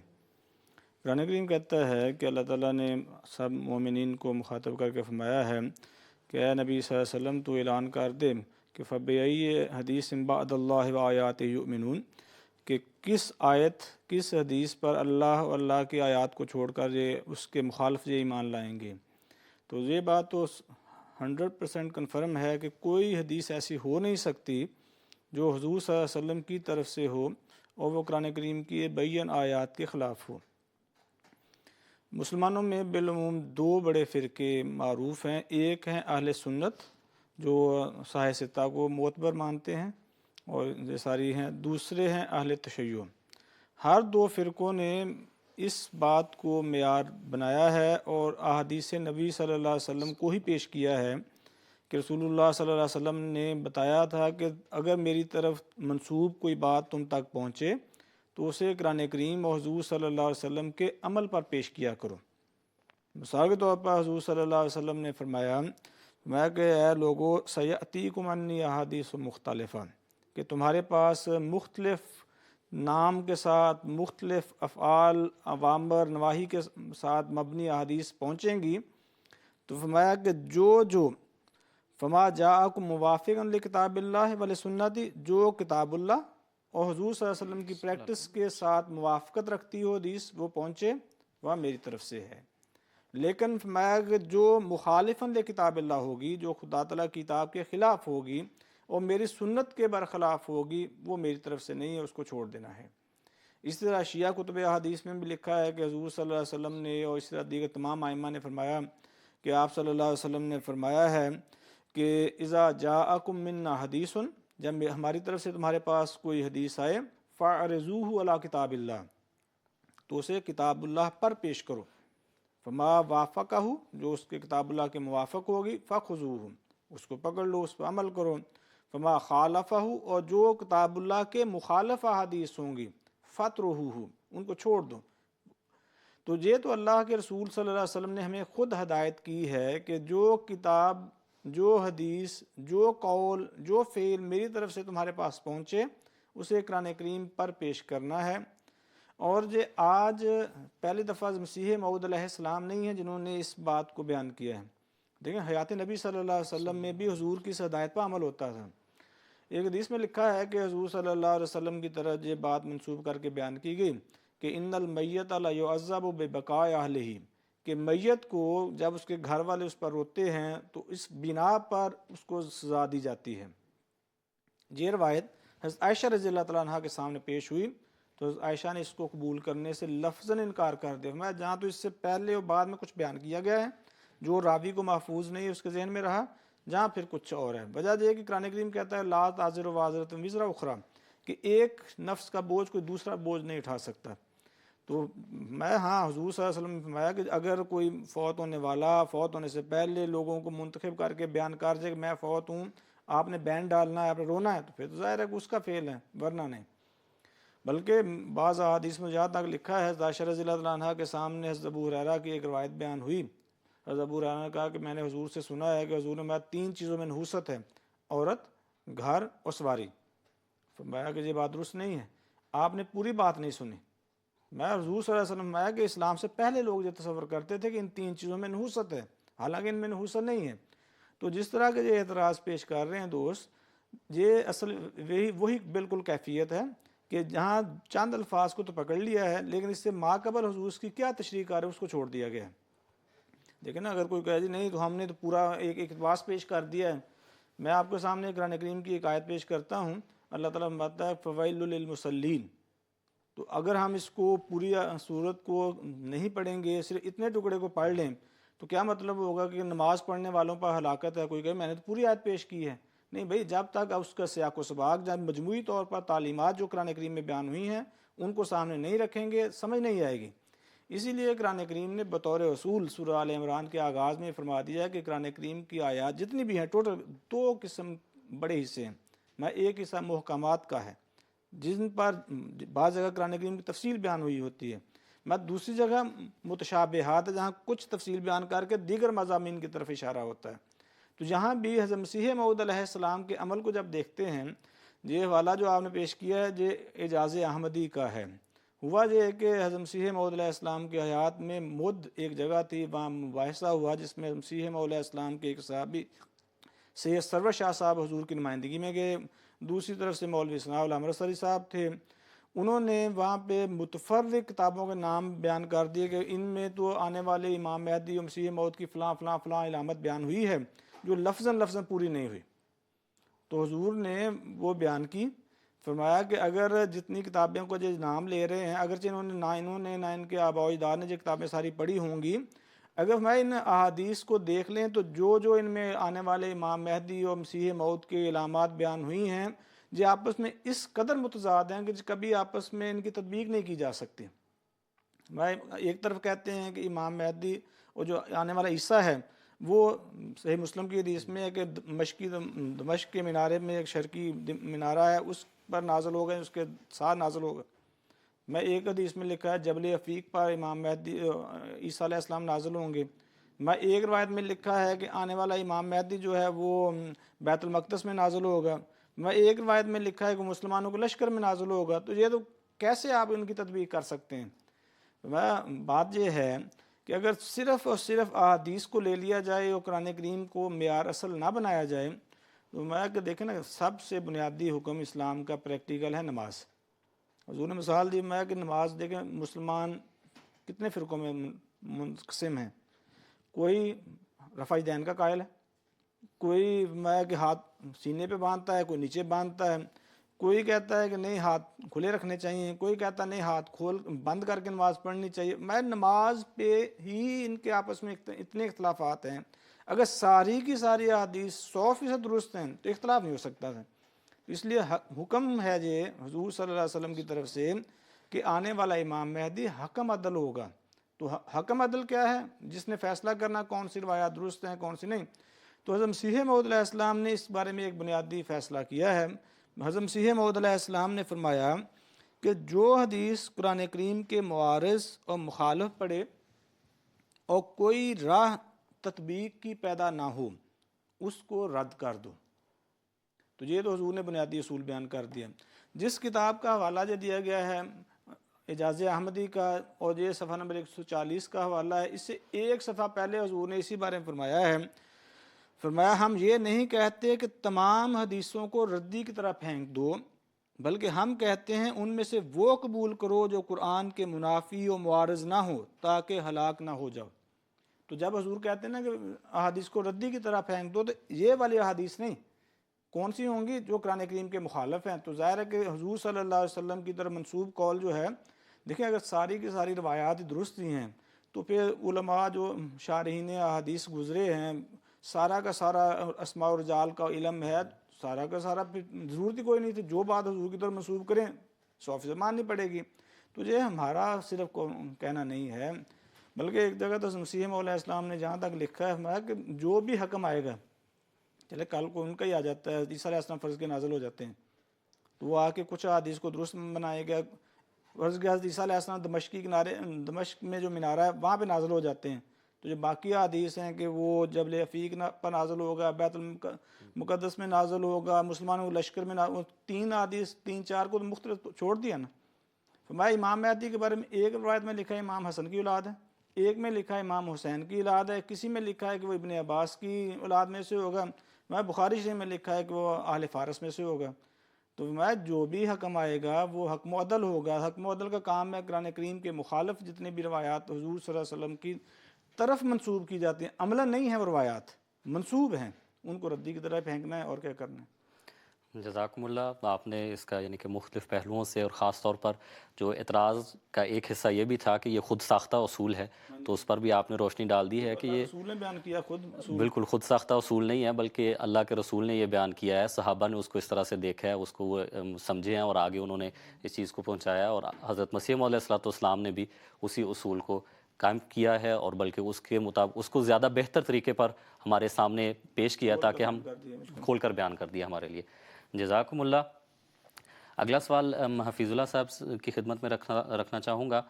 قرآن کریم کہتا ہے کہ اللہ تعالیٰ نے سب مومنین کو مخاطب کر کے فرمایا ہے کہ اے نبی صلی اللہ علیہ وسلم تو اعلان کر دے کہ فَبِأَيِّ حدیث بَعْدَ اللَّهِ وَآيَاتِهِ يُؤْمِنُونَ، کہ کس حدیث پر اللہ اور اللہ کی آیات کو چھوڑ کر یہ اس کے مخالف یہ ایمان لائیں گے۔ تو یہ بات تو 100% کنفرم ہے کہ کوئی حدیث ایسی ہو نہیں سکتی جو حضور صلی اللہ علیہ وسلم کی طرف سے ہو اور وہ قرآن کریم کی بین آیات کے خلاف ہو۔ مسلمانوں میں بالعموم دو بڑے فرقے معروف ہیں، ایک ہیں اہل سنت جو صحیح ستہ کو معتبر مانتے ہیں، اور یہ ساری ہیں. دوسرے ہیں اہل تشیع. ہر دو فرقوں نے اس بات کو معیار بنایا ہے اور احادیث نبی صلی اللہ علیہ وسلم کو ہی پیش کیا ہے کہ رسول اللہ صلی اللہ علیہ وسلم نے بتایا تھا کہ اگر میری طرف منسوب کوئی بات تم تک پہنچے تو اسے قرآن کریم اور حضور صلی اللہ علیہ وسلم کے عمل پر پیش کیا کرو. مثال کے طور پر حضور صلی اللہ علیہ وسلم نے فرمایا کہ اے لوگو سیأتیکم انی احادیث مختلفہ، کہ تمہارے پاس مختلف نام کے ساتھ، مختلف افعال، اوامر، نواہی کے ساتھ مبنی احادیث پہنچیں گی. تو فرمایا کہ جو فما جاءکم موافقا لکتاب اللہ ولسنتی، جو کتاب اللہ اور حضور صلی اللہ علیہ وسلم کی پریکٹس کے ساتھ موافقت رکھتی ہو حدیث وہ پہنچے، وہ میری طرف سے ہے. لیکن فرمایا کہ جو مخالفاً لکتاب اللہ ہوگی، جو خدا تعالیٰ کی کتاب کے خلاف ہوگی اور میری سنت کے برخلاف ہوگی، وہ میری طرف سے نہیں ہے، اس کو چھوڑ دینا ہے. اس طرح شیعہ کتب احادیث میں بھی لکھا ہے کہ حضور صلی اللہ علیہ وسلم نے اور اس طرح دیگر تمام ائمہ نے فرمایا کہ آپ صلی اللہ علیہ وسلم نے فرمایا ہے کہ اذا جاءکم منا حدیث، جب ہماری طرف سے تمہارے پاس کوئی حدیث آئے، فاعرضوہ علی کتاب اللہ، تو اسے کتاب اللہ پر پیش کرو. فما وافقہ، جو اس کے کتاب اللہ کے موافق ہوگی، فخذوہ، اس کو پکڑ لو، اس پر عمل کرو. فما خالفہ، اور جو کتاب اللہ کے مخالف احادیث ہوں گی، فاترکوہ، ان کو چھوڑ دو. تو یہ تو اللہ کے رسول صلی اللہ علیہ وسلم نے ہمیں خود ہدایت کی ہے کہ جو کتاب، جو حدیث، جو قول، جو فعل میری طرف سے تمہارے پاس پہنچے اسے قرآن کریم پر پیش کرنا ہے. اور یہ آج پہلی دفعہ مسیح موعود علیہ السلام نہیں ہیں جنہوں نے اس بات کو بیان کیا ہے. دیکھیں حیات نبی صلی اللہ علیہ وسلم میں بھی حضور کی ہدایت پر عمل ہوتا تھا. ایک حدیث میں لکھا ہے کہ حضور صلی اللہ علیہ وسلم کی طرف یہ بات منسوب کر کے بیان کی گئی کہ ان المیت لیعذب ببقاء اہلہ، کہ میت کو جب اس کے گھر والے اس پر روتے ہیں تو اس بنا پر اس کو سزا دی جاتی ہے. یہ روایت حضرت عائشہ رضی اللہ تعالیٰ عنہ کے سامنے پیش ہوئی تو حضرت عائشہ نے اس کو قبول کرنے سے لفظاً انکار کر دیا. میں جہاں تو اس سے پہلے اور بعد میں کچھ بیان کیا گیا ہے جو راوی کو محفوظ نہیں اس کے ذہن میں رہا، جہاں پھر کچھ اور ہے. وجہ یہ ہے کہ قرآن کریم کہتا ہے لا تازر وازرۃ وزر اخری، کہ ایک نفس کا بوجھ کوئی دوسرا بوجھ نہیں اٹھا سکتا. تو میں حضور صلی اللہ علیہ وسلم نے فرمایا کہ اگر کوئی فوت ہونے والا فوت ہونے سے پہلے لوگوں کو منتخب کر کے بیان کر دے کہ میں فوت ہوں، آپ نے بین ڈالنا ہے، آپ نے رونا ہے، تو پھر تو ظاہر ہے کہ اس کا فعل ہے، ورنہ نہیں. بلکہ بعض احادیث میں جہاں تک لکھا ہے، حضرت عائشہ رضی اللہ تعالیٰ عنہ کے سامنے حضرت ابو ہریرہ کی ایک روایت بیان ہوئی. حضرت ابو ہریرہ نے کہا کہ میں نے حضور سے سنا ہے کہ حضور نے میں 3 چیزوں میں نحوست ہے، عورت، گھر اور سواری. فرمایا کہ یہ بات درست نہیں ہے، آپ نے پوری بات نہیں سنی. میں حضور صلی اللہ علیہ وسلم فرمایا کہ اسلام سے پہلے لوگ یہ تصور کرتے تھے کہ ان 3 چیزوں میں نحوست ہے، حالانکہ ان میں نحوست نہیں ہے. تو جس طرح کے یہ اعتراض پیش کر رہے ہیں دوست، یہ اصل وہی بالکل کیفیت ہے کہ جہاں چند الفاظ کو تو پکڑ لیا ہے لیکن اس سے ماقبل حضور کی کیا تشریح کر ہے اس کو چھوڑ دیا گیا ہے. دیکھیں نا، اگر کوئی کہے جی نہیں تو ہم نے تو پورا ایک اقتباس پیش کر دیا ہے. میں آپ کے سامنے قرآن کریم کی ایک آیت پیش کرتا ہوں. اللہ تعالیٰ فرماتا ہے فویل للمصلین. تو اگر ہم اس کو پوری صورت کو نہیں پڑھیں گے، صرف اتنے ٹکڑے کو پڑھ لیں تو کیا مطلب ہوگا کہ نماز پڑھنے والوں پر ہلاکت ہے. کوئی کہے میں نے تو پوری آیت پیش کی ہے. نہیں بھائی، جب تک اس کا سیاق و سباق، جب مجموعی طور پر تعلیمات جو قرآن کریم میں بیان ہوئی ہیں ان کو سامنے نہیں رکھیں گے سمجھ نہیں آئے گی. اسی لیے قرآن کریم نے بطور اصول سورہ آل عمران کے آغاز میں فرما دیا ہے کہ قرآن کریم کی آیات جتنی بھی ہیں ٹوٹل 2 قسم بڑے حصے ہیں. میں ایک حصہ محکمات کا ہے جن پر بعض جگہ قرآن کریم کی تفصیل بیان ہوئی ہوتی ہے. میں دوسری جگہ متشابہات جہاں کچھ تفصیل بیان کر کے دیگر مضامین کی طرف اشارہ ہوتا ہے. تو جہاں بھی حضرت مسیح موعود علیہ السلام کے عمل کو جب دیکھتے ہیں، یہ حوالہ جو آپ نے پیش کیا ہے یہ اعجاز احمدی کا ہے. ہوا یہ ہے کہ حضرت مسیح موعود علیہ السلام کی حیات میں مد ایک جگہ تھی، وہاں مباحثہ ہوا جس میں مسیح موعود علیہ السلام کے ایک صحابی سید سرور شاہ صاحب حضور کی نمائندگی میں گئے. دوسری طرف سے مولوی ثناء اللہ امرتسری صاحب تھے. انہوں نے وہاں پہ متفرق کتابوں کے نام بیان کر دیے کہ ان میں تو آنے والے امام مہدی اور مسیح موعود کی فلاں فلاں فلاں علامت بیان ہوئی ہے جو لفظاً پوری نہیں ہوئی. تو حضور نے وہ بیان کی. فرمایا کہ اگر جتنی کتابیں کو جو نام لے رہے ہیں، اگرچہ انہوں نے نہ ان کے آباء و اجداد نے جو کتابیں ساری پڑھی ہوں گی، اگر میں ان احادیث کو دیکھ لیں تو جو ان میں آنے والے امام مہدی اور مسیح موعود کی علامات بیان ہوئی ہیں یہ آپس میں اس قدر متضاد ہیں کہ کبھی آپس میں ان کی تطبیق نہیں کی جا سکتی. بھائی ایک طرف کہتے ہیں کہ امام مہدی اور جو آنے والا عیسیٰ ہے وہ صحیح مسلم کی حدیث میں ہے کہ دمشق کے منارے میں ایک شرقی منارہ ہے، اس پر نازل ہوگا، اس کے ساتھ نازل ہوگا. میں ایک حدیث میں لکھا ہے جبل عفیق پر امام مہدی عیسیٰ علیہ السلام نازل ہوں گے. میں ایک روایت میں لکھا ہے کہ آنے والا امام مہدی جو ہے وہ بیت المقدس میں نازل ہوگا. میں ایک روایت میں لکھا ہے کہ مسلمانوں کے لشکر میں نازل ہوگا. تو یہ تو کیسے آپ ان کی تطبیق کر سکتے ہیں؟ بات یہ ہے کہ اگر صرف اور صرف احادیث کو لے لیا جائے اور قرآن کریم کو معیار اصل نہ بنایا جائے تو میں کہ دیکھیں نا سب سے بنیادی حکم اسلام کا پریکٹیکل ہے نماز. حضور نے مثال دی میں کہ نماز دیکھیں مسلمان کتنے فرقوں میں منقسم ہیں. کوئی رفع دین کا قائل ہے، کوئی میں کہ ہاتھ سینے پہ باندھتا ہے، کوئی نیچے باندھتا ہے، کوئی کہتا ہے کہ نہیں ہاتھ کھلے رکھنے چاہیے، کوئی کہتا ہے نہیں ہاتھ بند کر کے نماز پڑھنی چاہیے. میں نماز پہ ہی ان کے آپس میں اتنے اختلافات ہیں. اگر ساری کی ساری احادیث 100% درست ہیں تو اختلاف نہیں ہو سکتا تھا. اس لیے حکم ہے یہ حضور صلی اللہ علیہ وسلم کی طرف سے کہ آنے والا امام مہدی حکم عدل ہوگا. تو حکم عدل کیا ہے؟ جس نے فیصلہ کرنا کون سی روایات درست ہیں کون سی نہیں. تو حضرت مسیح موعود علیہ السلام نے اس بارے میں ایک بنیادی فیصلہ کیا ہے. حضرت مسیح موعود علیہ السلام نے فرمایا کہ جو حدیث قرآن کریم کے معارض اور مخالف پڑے اور کوئی راہ تطبیق کی پیدا نہ ہو اس کو رد کر دو. تو یہ تو حضور نے بنیادی اصول بیان کر دیا. جس کتاب کا حوالہ جو دیا گیا ہے اعجاز احمدی کا اور یہ صفحہ نمبر 140 کا حوالہ ہے، اس سے ایک صفحہ پہلے حضور نے اسی بارے میں فرمایا ہے. فرمایا ہم یہ نہیں کہتے کہ تمام حدیثوں کو ردی کی طرح پھینک دو، بلکہ ہم کہتے ہیں ان میں سے وہ قبول کرو جو قرآن کے منافی و معارض نہ ہو تاکہ ہلاک نہ ہو جاؤ. تو جب حضور کہتے ہیں نا کہ احادیث کو ردی کی طرح پھینک دو تو یہ والی احادیث نہیں، کون سی ہوں گی؟ جو قرآن کریم کے مخالف ہیں. تو ظاہر ہے کہ حضور صلی اللہ علیہ وسلم کی طرف منسوب قول جو ہے، دیکھیں اگر ساری کی ساری روایات درست ہی ہیں تو پھر علماء جو شارحین احادیث گزرے ہیں سارا کا سارا اسماء و رجال کا علم ہے، سارا کا سارا ضرورت ہی کوئی نہیں تھی. جو بات حضور کی طرف منسوب کریں 100% ماننی پڑے گی. تو یہ ہمارا صرف کہنا نہیں ہے، بلکہ ایک جگہ تو مسیح موعود علیہ السلام نے جہاں تک لکھا ہے ہمارا کہ جو بھی حکم آئے گا، چلے کل کو ان کا ہی آ جاتا ہے، عیسیٰ علیہ السلام فرض کے نازل ہو جاتے ہیں تو وہ آ کے کچھ حدیث کو درست بنائے گا. فرض کے عیسیٰ علیہ السلام دمشق میں جو منارہ ہے وہاں پہ نازل ہو جاتے ہیں. تو جو باقی حدیث ہیں کہ وہ جبل عفیق پر نازل ہوگا، بیت المقدس میں نازل ہوگا، مسلمانوں کے لشکر میں تین حدیث 3-4 کو تو مختلف چھوڑ دیا نا. فرمایا امام مہدی کے بارے میں ایک روایت میں لکھا ہے امام حسن کی اولاد ہے، ایک میں لکھا ہے امام حسین کی اولاد ہے، کسی میں لکھا ہے کہ وہ ابن عباس کی اولاد میں سے ہوگا، میں بخاری شریف میں لکھا ہے کہ وہ اہل فارس میں سے ہوگا. تو میں جو بھی حکم آئے گا وہ حکم و عدل ہوگا. حکم و عدل کا کام ہے قرآن کریم کے مخالف جتنے بھی روایات حضور صلی اللہ علیہ وسلم کی طرف منسوب کی جاتی ہیں، عملاً نہیں ہیں وہ روایات، منسوب ہیں، ان کو ردی کی طرح پھینکنا ہے اور کیا کرنا ہے. جزاکم اللہ. آپ نے اس کا یعنی کہ مختلف پہلوؤں سے اور خاص طور پر جو اعتراض کا ایک حصہ یہ بھی تھا کہ یہ خود ساختہ اصول ہے، تو اس پر بھی آپ نے روشنی ڈال دی ہے کہ یہ رسول نے بیان کیا خود اصول. بالکل خود ساختہ اصول نہیں ہے، بلکہ اللہ کے رسول نے یہ بیان کیا ہے، صحابہ نے اس کو اس طرح سے دیکھا ہے، اس کو وہ سمجھے ہیں اور آگے انہوں نے اس چیز کو پہنچایا، اور حضرت مسیح موعود علیہ السلام نے بھی اسی اصول کو قائم کیا ہے اور بلکہ اس کے مطابق اس کو زیادہ بہتر طریقے پر ہمارے سامنے پیش کیا تاکہ ہم کھول کر بیان کر دیا ہمارے لیے. جزاکم اللہ. اگلا سوال حفیظ اللہ صاحب کی خدمت میں رکھنا چاہوں گا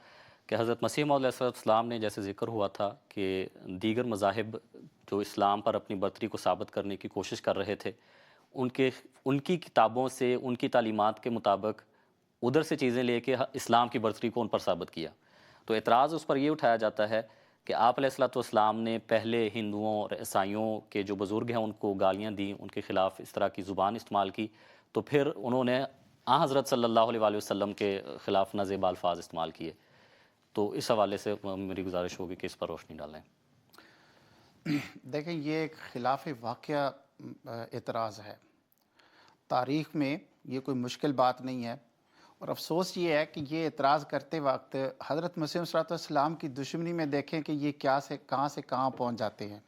کہ حضرت مسیح موعود علیہ السلام نے جیسے ذکر ہوا تھا کہ دیگر مذاہب جو اسلام پر اپنی برتری کو ثابت کرنے کی کوشش کر رہے تھے ان کی کتابوں سے ان کی تعلیمات کے مطابق ادھر سے چیزیں لے کے اسلام کی برتری کو ان پر ثابت کیا. تو اعتراض اس پر یہ اٹھایا جاتا ہے کہ آپ علیہ السلام نے پہلے ہندوؤں اور عیسائیوں کے جو بزرگ ہیں ان کو گالیاں دیں، ان کے خلاف اس طرح کی زبان استعمال کی، تو پھر انہوں نے حضرت صلی اللہ علیہ وآلہ وسلم کے خلاف نازیبا الفاظ استعمال کیے. تو اس حوالے سے میری گزارش ہوگی کہ اس پر روشنی ڈالیں. دیکھیں یہ ایک خلاف واقعہ اعتراض ہے. تاریخ میں یہ کوئی مشکل بات نہیں ہے، اور افسوس یہ ہے کہ یہ اعتراض کرتے وقت حضرت مسیح صلی اللہ علیہ وسلم کی دشمنی میں دیکھیں کہ یہ کہاں سے کہاں پہنچ جاتے ہیں.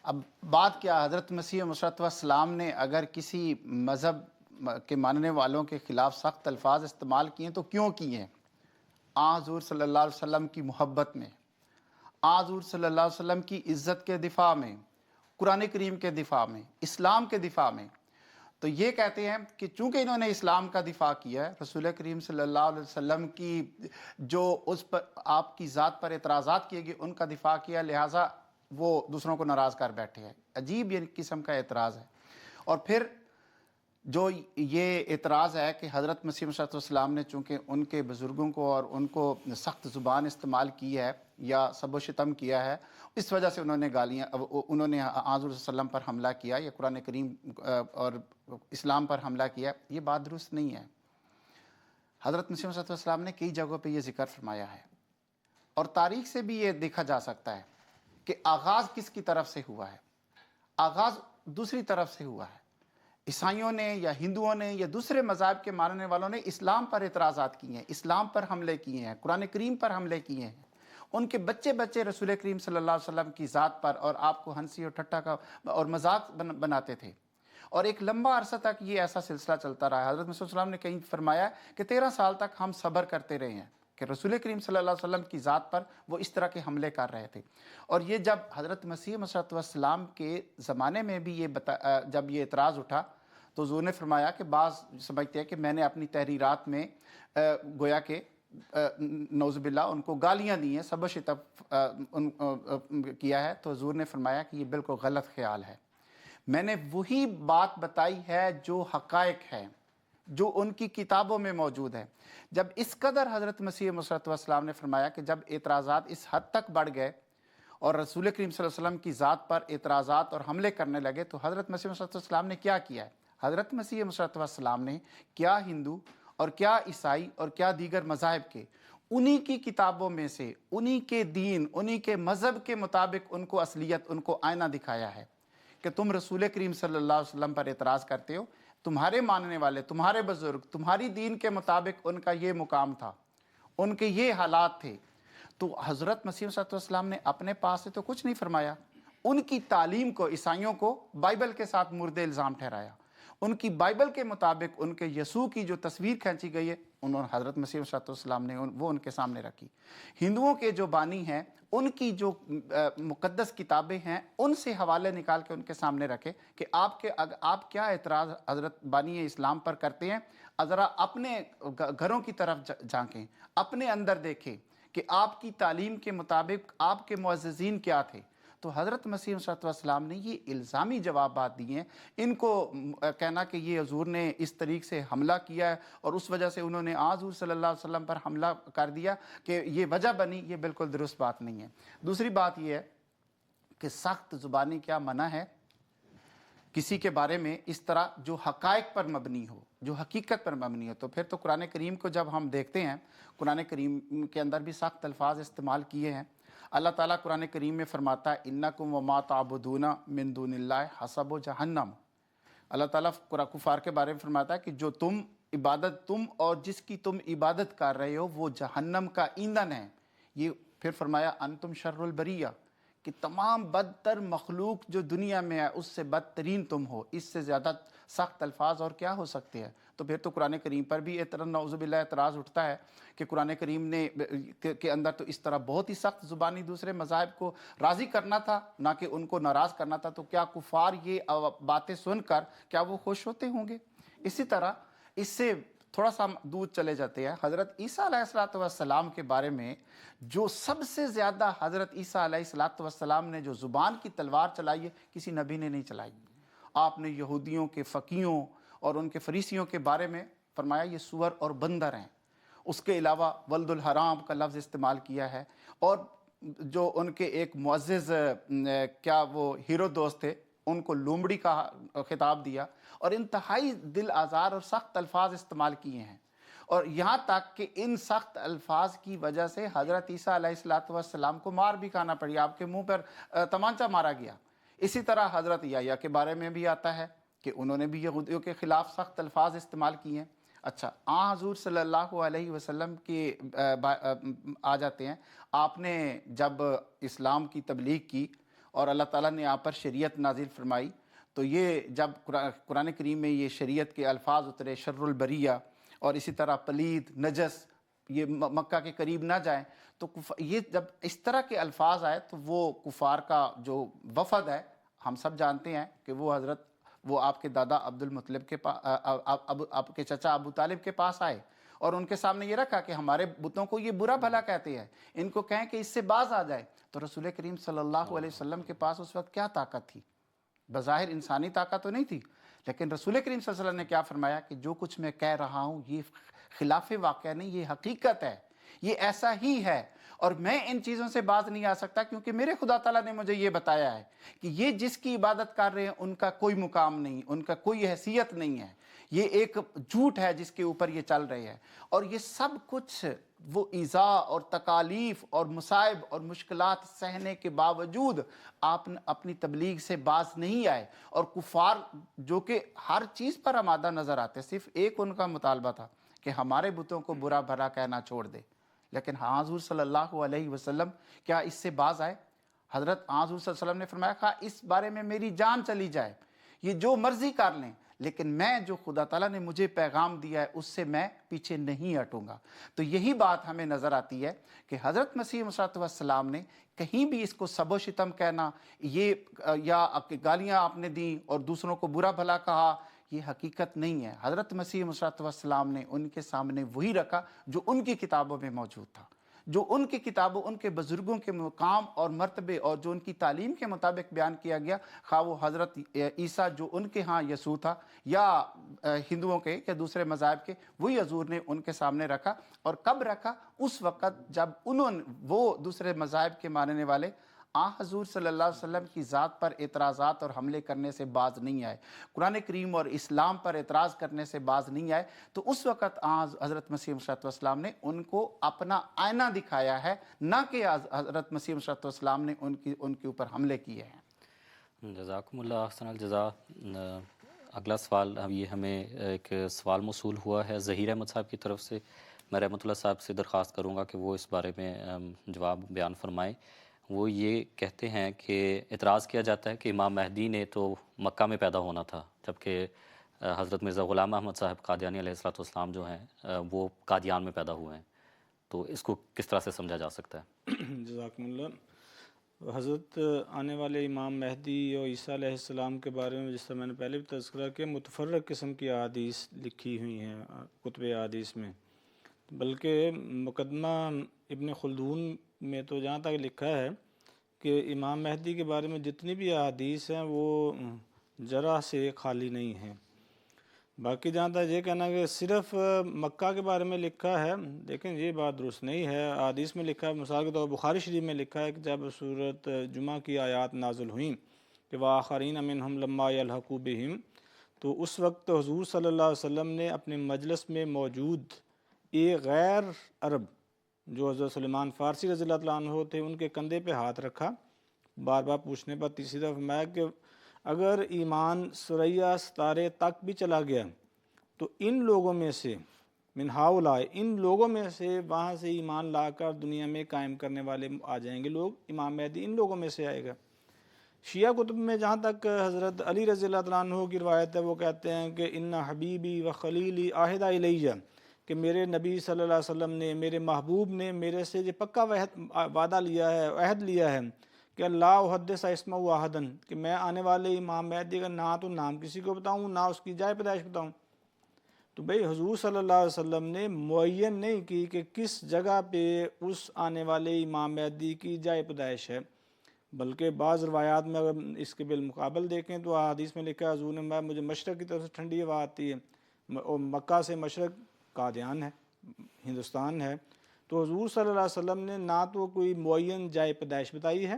اب بات کیا، حضرت مسیح صلی اللہ علیہ وسلم نے اگر کسی مذہب کے ماننے والوں کے خلاف سخت الفاظ استعمال کیے تو کیوں کیے ہیں؟ حضور صلی اللہ علیہ وسلم کی محبت میں، حضور صلی اللہ علیہ وسلم کی عزت کے دفاع میں، قرآن کریم کے دفاع میں، اسلام کے دفاع میں۔ تو یہ کہتے ہیں کہ چونکہ انہوں نے اسلام کا دفاع کیا ہے، رسول کریم صلی اللہ علیہ وسلم کی جو اس پر آپ کی ذات پر اعتراضات کیے گئے ان کا دفاع کیا، لہٰذا وہ دوسروں کو ناراض کر بیٹھے ہیں۔ عجیب یہ قسم کا اعتراض ہے۔ اور پھر جو یہ اعتراض ہے کہ حضرت مسیح علیہ السلام نے چونکہ ان کے بزرگوں کو اور ان کو سخت زبان استعمال کی ہے یا سب و شتم کیا ہے، اس وجہ سے انہوں نے حضور صلی اللہ علیہ وسلم پر حملہ کیا یا قرآن کریم اور اسلام پر حملہ کیا، یہ بات درست نہیں ہے۔ حضرت مسیح علیہ السلام نے کئی جگہوں پہ یہ ذکر فرمایا ہے، اور تاریخ سے بھی یہ دیکھا جا سکتا ہے کہ آغاز کس کی طرف سے ہوا ہے۔ آغاز دوسری طرف سے ہوا ہے۔ عیسائیوں نے یا ہندوؤں نے یا دوسرے مذاہب کے ماننے والوں نے اسلام پر اعتراضات کیے ہیں، اسلام پر حملے کیے ہیں، قرآن کریم پر حملے کیے ہیں۔ ان کے بچے رسول کریم صلی اللہ علیہ وسلم کی ذات پر اور آپ کو ہنسی اور ٹھٹا کا اور مذاق بناتے تھے، اور ایک لمبا عرصہ تک یہ ایسا سلسلہ چلتا رہا۔ حضرت مسیح علیہ السلام نے کہیں فرمایا کہ 13 سال تک ہم صبر کرتے رہے ہیں کہ رسول کریم صلی اللہ علیہ وسلم کی ذات پر وہ اس طرح کے حملے کر رہے تھے۔ اور یہ جب حضرت مسیح علیہ السلام کے زمانے میں بھی جب یہ اعتراض اٹھا تو حضور نے فرمایا کہ بعض سمجھتے ہیں کہ میں نے اپنی تحریرات میں گویا کہ نعوذ باللہ ان کو گالیاں دی ہیں، سب و شتم کیا ہے، تو حضور نے فرمایا کہ یہ بالکل غلط خیال ہے۔ میں نے وہی بات بتائی ہے جو حقائق ہے، جو ان کی کتابوں میں موجود ہے۔ جب اس قدر حضرت مسیح علیہ السلام نے فرمایا کہ جب اعتراضات اس حد تک بڑھ گئے اور رسول کریم صلی اللہ علیہ وسلم کی ذات پر اعتراضات اور حملے کرنے لگے، تو حضرت مسیح علیہ السلام نے کیا کیا ہے؟ حضرت مسیح علیہ السلام نے کیا ہندو اور کیا عیسائی اور کیا دیگر مذاہب کے انہی کی کتابوں میں سے انہی کے دین، انہی کے مذہب کے مطابق ان کو اصلیت، ان کو آئینہ دکھایا ہے کہ تم رسول کریم صلی اللہ علیہ وسلم پر اعتراض کرتے ہو، تمہارے ماننے والے، تمہارے بزرگ، تمہاری دین کے مطابق ان کا یہ مقام تھا، ان کے یہ حالات تھے۔ تو حضرت مسیح علیہ السلام نے اپنے پاس سے تو کچھ نہیں فرمایا، ان کی تعلیم کو، عیسائیوں کو بائبل کے ساتھ مورد الزام ٹھہرایا۔ ان کی بائبل کے مطابق ان کے یسوع کی جو تصویر کھینچی گئی ہے، انہوں نے حضرت مسیح علیہ السلام نے وہ ان کے سامنے رکھی۔ ہندوؤں کے جو بانی ہیں، ان کی جو مقدس کتابیں ہیں، ان سے حوالے نکال کے ان کے سامنے رکھے کہ آپ کیا اعتراض حضرت بانی اسلام پر کرتے ہیں، ذرا اپنے گھروں کی طرف جھانکیں، اپنے اندر دیکھیں کہ آپ کی تعلیم کے مطابق آپ کے معززین کیا تھے۔ تو حضرت مسیح علیہ السلام نے یہ الزامی جوابات دیے ہیں۔ ان کو کہنا کہ یہ حضور نے اس طریق سے حملہ کیا ہے اور اس وجہ سے انہوں نے حضور صلی اللہ علیہ وسلم پر حملہ کر دیا کہ یہ وجہ بنی، یہ بالکل درست بات نہیں ہے۔ دوسری بات یہ ہے کہ سخت زبانی کیا منع ہے کسی کے بارے میں اس طرح جو حقائق پر مبنی ہو، جو حقیقت پر مبنی ہو۔ تو پھر تو قرآن کریم کو جب ہم دیکھتے ہیں، قرآن کریم کے اندر بھی سخت الفاظ استعمال کیے ہیں۔ اللہ تعالیٰ قرآن کریم میں فرماتا ہے انکم وما تعبدون من دون اللہ حسب جہنم۔ اللہ تعالیٰ کفار کے بارے میں فرماتا ہے کہ جو تم اور جس کی تم عبادت کر رہے ہو وہ جہنم کا ایندھن ہے۔ یہ پھر فرمایا انتم شر البریہ، کہ تمام بدتر مخلوق جو دنیا میں ہے اس سے بدترین تم ہو۔ اس سے زیادہ سخت الفاظ اور کیا ہو سکتے ہیں؟ تو پھر تو قرآن کریم پر بھی نعوذ باللہ اعتراض اٹھتا ہے کہ قرآن کریم نے کے اندر تو اس طرح بہت ہی سخت زبانی دوسرے مذاہب کو راضی کرنا تھا، نہ کہ ان کو ناراض کرنا تھا۔ تو کیا کفار یہ باتیں سن کر کیا وہ خوش ہوتے ہوں گے؟ اسی طرح اس سے تھوڑا سا دور چلے جاتے ہیں، حضرت عیسیٰ علیہ السلام کے بارے میں جو سب سے زیادہ حضرت عیسیٰ علیہ السلام نے جو زبان کی تلوار چلائی ہے، کسی نبی نے نہیں چلائی۔ آپ نے یہودیوں کے فقیوں اور ان کے فریسیوں کے بارے میں فرمایا یہ سور اور بندر ہیں۔ اس کے علاوہ ولد الحرام کا لفظ استعمال کیا ہے، اور جو ان کے ایک معزز کیا وہ ہیرو دوست تھے، ان کو لومڑی کا خطاب دیا، اور انتہائی دل آزار اور سخت الفاظ استعمال کیے ہیں۔ اور یہاں تک کہ ان سخت الفاظ کی وجہ سے حضرت عیسیٰ علیہ السلام کو مار بھی کھانا پڑی، آپ کے منہ پر تمانچہ مارا گیا۔ اسی طرح حضرت یحییٰ کے بارے میں بھی آتا ہے کہ انہوں نے بھی یہودیوں کے خلاف سخت الفاظ استعمال کیے ہیں۔ اچھا، حضور صلی اللہ علیہ وسلم کے آ جاتے ہیں۔ آپ نے جب اسلام کی تبلیغ کی اور اللہ تعالیٰ نے آپ پر شریعت نازل فرمائی، تو یہ جب قرآن کریم میں یہ شریعت کے الفاظ اترے، شر البریہ اور اسی طرح پلید، نجس، یہ مکہ کے قریب نہ جائیں، تو یہ جب اس طرح کے الفاظ آئے تو وہ کفار کا جو وفد ہے، ہم سب جانتے ہیں کہ وہ آپ کے دادا عبد المطلب کے پاس، آپ کے چچا ابو طالب کے پاس آئے اور ان کے سامنے یہ رکھا کہ ہمارے بتوں کو یہ برا بھلا کہتے ہیں، ان کو کہیں کہ اس سے باز آ جائے۔ تو رسول کریم صلی اللہ علیہ وسلم کے پاس اس وقت کیا طاقت تھی؟ بظاہر انسانی طاقت تو نہیں تھی، لیکن رسول کریم صلی اللہ علیہ وسلم نے کیا فرمایا کہ جو کچھ میں کہہ رہا ہوں یہ خلاف واقعہ نہیں، یہ حقیقت ہے، یہ ایسا ہی ہے، اور میں ان چیزوں سے باز نہیں آ سکتا کیونکہ میرے خدا تعالیٰ نے مجھے یہ بتایا ہے کہ یہ جس کی عبادت کر رہے ہیں ان کا کوئی مقام نہیں، ان کا کوئی حیثیت نہیں ہے، یہ ایک جھوٹ ہے جس کے اوپر یہ چل رہے ہیں، اور یہ سب کچھ وہ ایذاء اور تکالیف اور مصائب اور مشکلات سہنے کے باوجود آپ اپنی تبلیغ سے باز نہیں آئے، اور کفار جو کہ ہر چیز پر آمادہ نظر آتے، صرف ایک ان کا مطالبہ تھا کہ ہمارے بتوں کو برا بھلا کہنا چھوڑ دے، لیکن حضور صلی اللہ علیہ وسلم کیا اس سے باز آئے؟ حضرت حضور صلی اللہ علیہ وسلم نے فرمایا کہ اس بارے میں میری جان چلی جائے، یہ جو مرضی کر لیں، لیکن میں جو خدا تعالیٰ نے مجھے پیغام دیا ہے اس سے میں پیچھے نہیں ہٹوں گا۔ تو یہی بات ہمیں نظر آتی ہے کہ حضرت مسیح موعود والسلام نے کہیں بھی اس کو سب و شتم کہنا، یہ یا گالیاں آپ نے دیں اور دوسروں کو برا بھلا کہا، یہ حقیقت نہیں ہے۔ حضرت مسیح موعود والسلام نے ان کے سامنے وہی رکھا جو ان کی کتابوں میں موجود تھا، جو ان کی کتابوں، ان کے بزرگوں کے مقام اور مرتبے اور جو ان کی تعلیم کے مطابق بیان کیا گیا، خواہ وہ حضرت عیسیٰ جو ان کے ہاں یسوع تھا، یا ہندوؤں کے یا دوسرے مذاہب کے، وہی حضور نے ان کے سامنے رکھا۔ اور کب رکھا؟ اس وقت جب وہ دوسرے مذاہب کے ماننے والے حضور صلی اللہ علیہ وسلم کی ذات پر اعتراضات اور حملے کرنے سے باز نہیں آئے، قرآن کریم اور اسلام پر اعتراض کرنے سے باز نہیں آئے، تو اس وقت حضرت مسیح موعود والسلام نے ان کو اپنا آئینہ دکھایا ہے، نہ کہ حضرت مسیح موعود والسلام نے ان کے اوپر حملے کیے ہیں۔ جزاکم اللہ احسن الجزا۔ اگلا سوال یہ ہمیں ایک سوال موصول ہوا ہے ظہیر احمد صاحب کی طرف سے۔ میں رحمت اللہ صاحب سے درخواست کروں گا کہ وہ اس بارے میں جواب بیان فرمائیں۔ وہ یہ کہتے ہیں کہ اعتراض کیا جاتا ہے کہ امام مہدی نے تو مکہ میں پیدا ہونا تھا، جبکہ حضرت مرزا غلام احمد صاحب قادیانی علیہ السلام جو ہیں وہ قادیان میں پیدا ہوئے ہیں، تو اس کو کس طرح سے سمجھا جا سکتا ہے؟ جزاکم اللہ۔ حضرت آنے والے امام مہدی اور عیسیٰ علیہ السلام کے بارے میں جس طرح میں نے پہلے بھی تذکرہ کیا، متفرق قسم کی احادیث لکھی ہوئی ہیں کتب احادیث میں، بلکہ مقدمہ ابن خلدون میں تو جہاں تک لکھا ہے کہ امام مہدی کے بارے میں جتنی بھی احادیث ہیں وہ ذرا سے خالی نہیں ہیں۔ باقی جہاں تک یہ کہنا کہ صرف مکہ کے بارے میں لکھا ہے، لیکن یہ بات درست نہیں ہے۔ احادیث میں لکھا ہے، مثال کے طور پر بخاری شریف میں لکھا ہے کہ جب سورۃ جمعہ کی آیات نازل ہوئیں کہ وَآخَرِينَ مِنْهُمْ لَمَّا يَلْحَقُوا بِهِمْ، تو اس وقت حضور صلی اللہ علیہ وسلم نے اپنے مجلس میں موجود ایک غیر عرب جو حضرت سلیمان فارسی رضی اللہ عنہ تھے، ان کے کندھے پہ ہاتھ رکھا، بار بار پوچھنے پر تیسری دفعہ فرمایا کہ اگر ایمان ثریا ستارے تک بھی چلا گیا تو ان لوگوں میں سے من ہؤلاء، ان لوگوں میں سے وہاں سے ایمان لا کر دنیا میں قائم کرنے والے آ جائیں گے لوگ، امام مہدی ان لوگوں میں سے آئے گا۔ شیعہ کتب میں جہاں تک حضرت علی رضی اللہ عنہ کی روایت ہے، وہ کہتے ہیں کہ ان حبیبی و خلیلی عہد الیہ، کہ میرے نبی صلی اللہ علیہ وسلم نے، میرے محبوب نے میرے سے یہ پکا وعدہ لیا ہے، عہد لیا ہے کہ اللہ احدث اسمہ احدن، کہ میں آنے والے امام مہدی کا نہ تو نام کسی کو بتاؤں، نہ اس کی جائے پیدائش بتاؤں۔ تو بھئی حضور صلی اللہ علیہ وسلم نے معین نہیں کی کہ کس جگہ پہ اس آنے والے امام مہدی کی جائے پیدائش ہے، بلکہ بعض روایات میں اگر اس کے بالمقابل دیکھیں تو احادیث میں لکھا ہے حضور نے مجھے مشرق کی طرف سے ٹھنڈی ہوا آتی ہے، اور مکہ سے مشرق قادیان ہے، ہندوستان ہے، تو حضور صلی اللہ علیہ وسلم نے نہ تو کوئی معین جائے پیدائش بتائی ہے،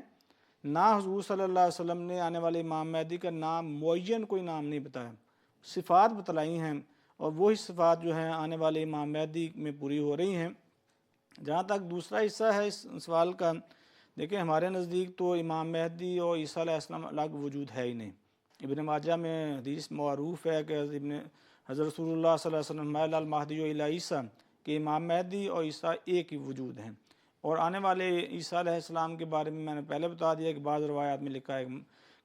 نہ حضور صلی اللہ علیہ وسلم نے آنے والے امام مہدی کا نام معین کوئی نام نہیں بتایا، صفات بتلائی ہیں، اور وہی صفات جو ہیں آنے والے امام مہدی میں پوری ہو رہی ہیں۔ جہاں تک دوسرا حصہ ہے اس سوال کا، دیکھیں ہمارے نزدیک تو امام مہدی اور عیسیٰ علیہ السلام الگ وجود ہے ہی نہیں۔ ابن ماجہ میں حدیث معروف ہے کہ حضرت رسول اللہ صلی اللہ علیہ وسلم مائل المہدی و عیسیٰ، کہ امام مہدی اور عیسیٰ ایک ہی وجود ہیں۔ اور آنے والے عیسیٰ علیہ السلام کے بارے میں نے پہلے بتا دیا کہ بعض روایات میں لکھا ہے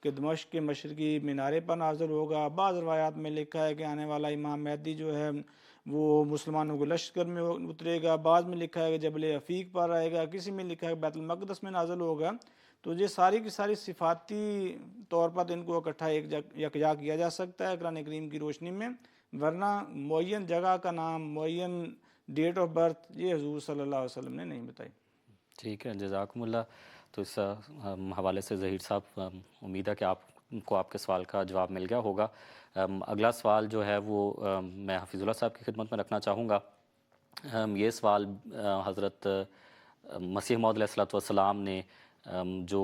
کہ دمشق کے مشرقی مینارے پر نازل ہوگا۔ بعض روایات میں لکھا ہے کہ آنے والا امام مہدی جو ہے وہ مسلمانوں کے لشکر میں اترے گا، بعض میں لکھا ہے کہ جبل عفیق پر آئے گا، کسی میں لکھا ہے کہ بیت المقدس میں نازل ہوگا۔ تو یہ ساری کی ساری صفاتی طور پر ان کو اکٹھا یکجا کیا جا سکتا ہے قرآن کریم کی روشنی میں، ورنہ معین جگہ کا نام، معین ڈیٹ آف برتھ یہ حضور صلی اللہ علیہ وسلم نے نہیں بتائی۔ ٹھیک ہے، جزاکم اللہ۔ تو اس حوالے سے ظہیر صاحب امید ہے کہ آپ کو آپ کے سوال کا جواب مل گیا ہوگا۔ اگلا سوال جو ہے وہ میں حفیظ اللہ صاحب کی خدمت میں رکھنا چاہوں گا۔ یہ سوال حضرت مسیح موعود علیہ السلام نے جو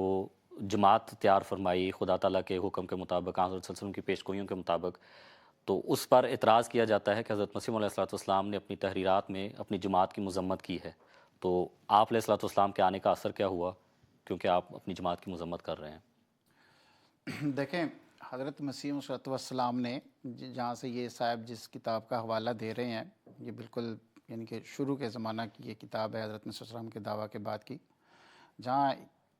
جماعت تیار فرمائی خدا تعالیٰ کے حکم کے مطابق، حضرت صلی اللہ علیہ وسلم کی پیشگوئیوں کے مطابق، تو اس پر اعتراض کیا جاتا ہے کہ حضرت مسیح موعود علیہ السلام نے اپنی تحریرات میں اپنی جماعت کی مذمت کی ہے۔ تو آپ علیہ السلام کے آنے کا اثر کیا ہوا، کیونکہ آپ اپنی جماعت کی مذمت کر رہے ہیں؟ دیکھیں، حضرت مسیح صلی السلام نے جہاں سے یہ صاحب جس کتاب کا حوالہ دے رہے ہیں، یہ بالکل یعنی کہ شروع کے زمانہ کی یہ کتاب ہے حضرت مسیح السلام کے دعویٰ کے بعد کی، جہاں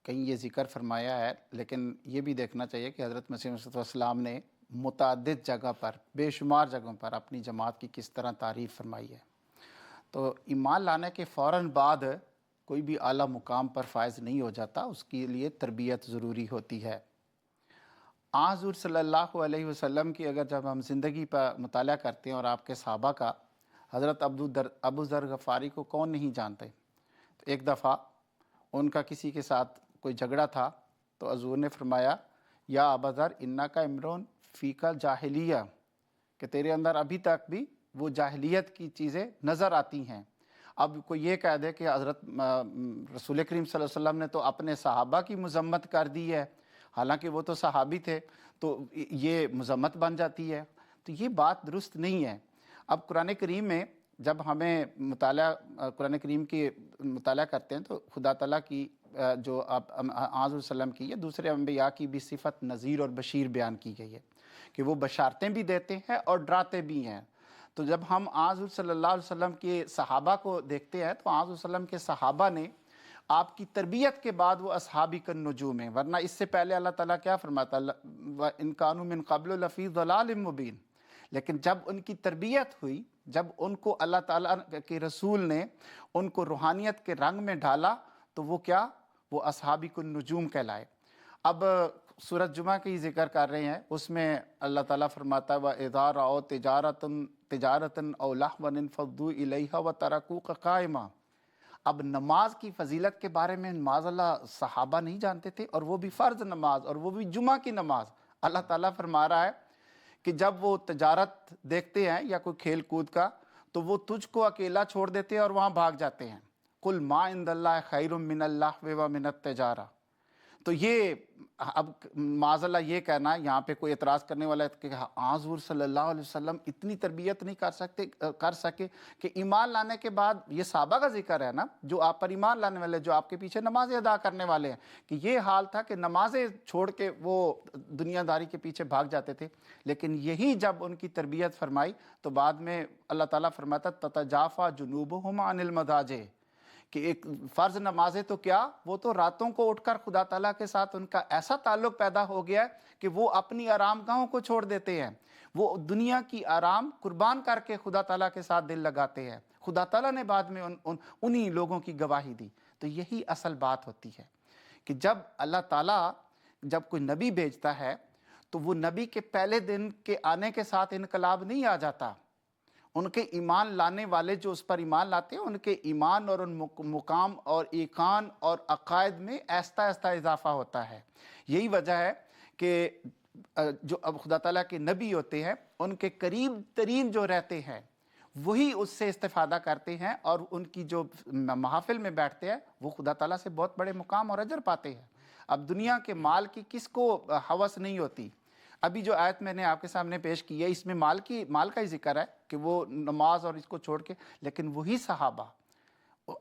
کہیں یہ ذکر فرمایا ہے، لیکن یہ بھی دیکھنا چاہیے کہ حضرت مسیح السلام نے متعدد جگہ پر، بے شمار جگہوں پر اپنی جماعت کی کس طرح تعریف فرمائی ہے۔ تو ایمان لانے کے فوراً بعد کوئی بھی اعلیٰ مقام پر فائز نہیں ہو جاتا، اس کے لیے تربیت ضروری ہوتی ہے۔ حضور صلی اللہ علیہ وسلم کی اگر جب ہم زندگی پر مطالعہ کرتے ہیں اور آپ کے صحابہ کا، حضرت ابو ذر غفاری کو کون نہیں جانتے؟ تو ایک دفعہ ان کا کسی کے ساتھ کوئی جھگڑا تھا، تو حضور نے فرمایا یا ابا ذر انکا امرؤن فیک جاہلیہ، کہ تیرے اندر ابھی تک بھی وہ جاہلیت کی چیزیں نظر آتی ہیں۔ اب کوئی یہ کہہ دے کہ حضرت رسول کریم صلی اللہ علیہ وسلم نے تو اپنے صحابہ کی مذمت کر دی ہے، حالانکہ وہ تو صحابی تھے، تو یہ مذمت بن جاتی ہے، تو یہ بات درست نہیں ہے۔ اب قرآن کریم میں جب ہمیں قرآن کریم کی مطالعہ کرتے ہیں تو خدا تعالیٰ کی جو آپ حضور وسلم کی یا دوسرے انبیاء کی بھی صفت نذیر اور بشیر بیان کی گئی ہے کہ وہ بشارتیں بھی دیتے ہیں اور ڈراتے بھی ہیں۔ تو جب ہم حضور صلی اللہ علیہ وسلم کے صحابہ کو دیکھتے ہیں تو حضور صلی اللہ علیہ وسلم کے صحابہ نے آپ کی تربیت کے بعد وہ اصحابی النجوم ہیں، ورنہ اس سے پہلے اللہ تعالیٰ کیا فرماتا ہے ان کانوا من قبل لفی ضلال مبین، لیکن جب ان کی تربیت ہوئی، جب ان کو اللہ تعالیٰ کے رسول نے ان کو روحانیت کے رنگ میں ڈالا تو وہ کیا، وہ اصحابی النجوم کہلائے۔ اب سورۃ جمعہ کی ذکر کر رہے ہیں، اس میں اللہ تعالیٰ فرماتا ہے وَإِذَا رَأَوْا تِجَارَةً أَوْ لَهْوًا انفضوا إِلَيْهَا وَتَرَكُوكَ قَائِمًا۔ اب نماز کی فضیلت کے بارے میں معاذ اللہ صحابہ نہیں جانتے تھے، اور وہ بھی فرض نماز، اور وہ بھی جمعہ کی نماز۔ اللہ تعالیٰ فرما رہا ہے کہ جب وہ تجارت دیکھتے ہیں یا کوئی کھیل کود کا تو وہ تجھ کو اکیلا چھوڑ دیتے ہیں اور وہاں بھاگ جاتے ہیں۔ قُلْ مَا عِنْدَ اللَّهِ خَيْرٌ مِّنَ اللَّهْوِ وَمِنَ التِّجَارَةِ۔ تو یہ اب معاذ اللہ یہ کہنا، یہاں پہ کوئی اعتراض کرنے والا ہے کہ حضور صلی اللہ علیہ وسلم اتنی تربیت نہیں کر سکے کہ ایمان لانے کے بعد، یہ صحابہ کا ذکر ہے نا جو آپ پر ایمان لانے والے، جو آپ کے پیچھے نمازیں ادا کرنے والے ہیں، کہ یہ حال تھا کہ نمازیں چھوڑ کے وہ دنیا داری کے پیچھے بھاگ جاتے تھے۔ لیکن یہی جب ان کی تربیت فرمائی تو بعد میں اللہ تعالیٰ فرماتا تتجافا جنوبہم عن المضاجع، کہ ایک فرض نمازیں تو کیا، وہ تو راتوں کو اٹھ کر خدا تعالیٰ کے ساتھ ان کا ایسا تعلق پیدا ہو گیا ہے کہ وہ اپنی آرام گاہوں کو چھوڑ دیتے ہیں، وہ دنیا کی آرام قربان کر کے خدا تعالیٰ کے ساتھ دل لگاتے ہیں۔ خدا تعالیٰ نے بعد میں انہی لوگوں کی گواہی دی۔ تو یہی اصل بات ہوتی ہے کہ جب اللہ تعالیٰ جب کوئی نبی بھیجتا ہے تو وہ نبی کے پہلے دن کے آنے کے ساتھ انقلاب نہیں آ جاتا، ان کے ایمان لانے والے جو اس پر ایمان لاتے ہیں ان کے ایمان اور ان مقام اور ایقان اور عقائد میں آہستہ آہستہ اضافہ ہوتا ہے۔ یہی وجہ ہے کہ جو اب خدا تعالیٰ کے نبی ہوتے ہیں ان کے قریب ترین جو رہتے ہیں وہی اس سے استفادہ کرتے ہیں، اور ان کی جو محافل میں بیٹھتے ہیں وہ خدا تعالیٰ سے بہت بڑے مقام اور اجر پاتے ہیں۔ اب دنیا کے مال کی کس کو ہوس نہیں ہوتی؟ ابھی جو آیت میں نے آپ کے سامنے پیش کی ہے اس میں مال کا ہی ذکر ہے کہ وہ نماز اور اس کو چھوڑ کے، لیکن وہی صحابہ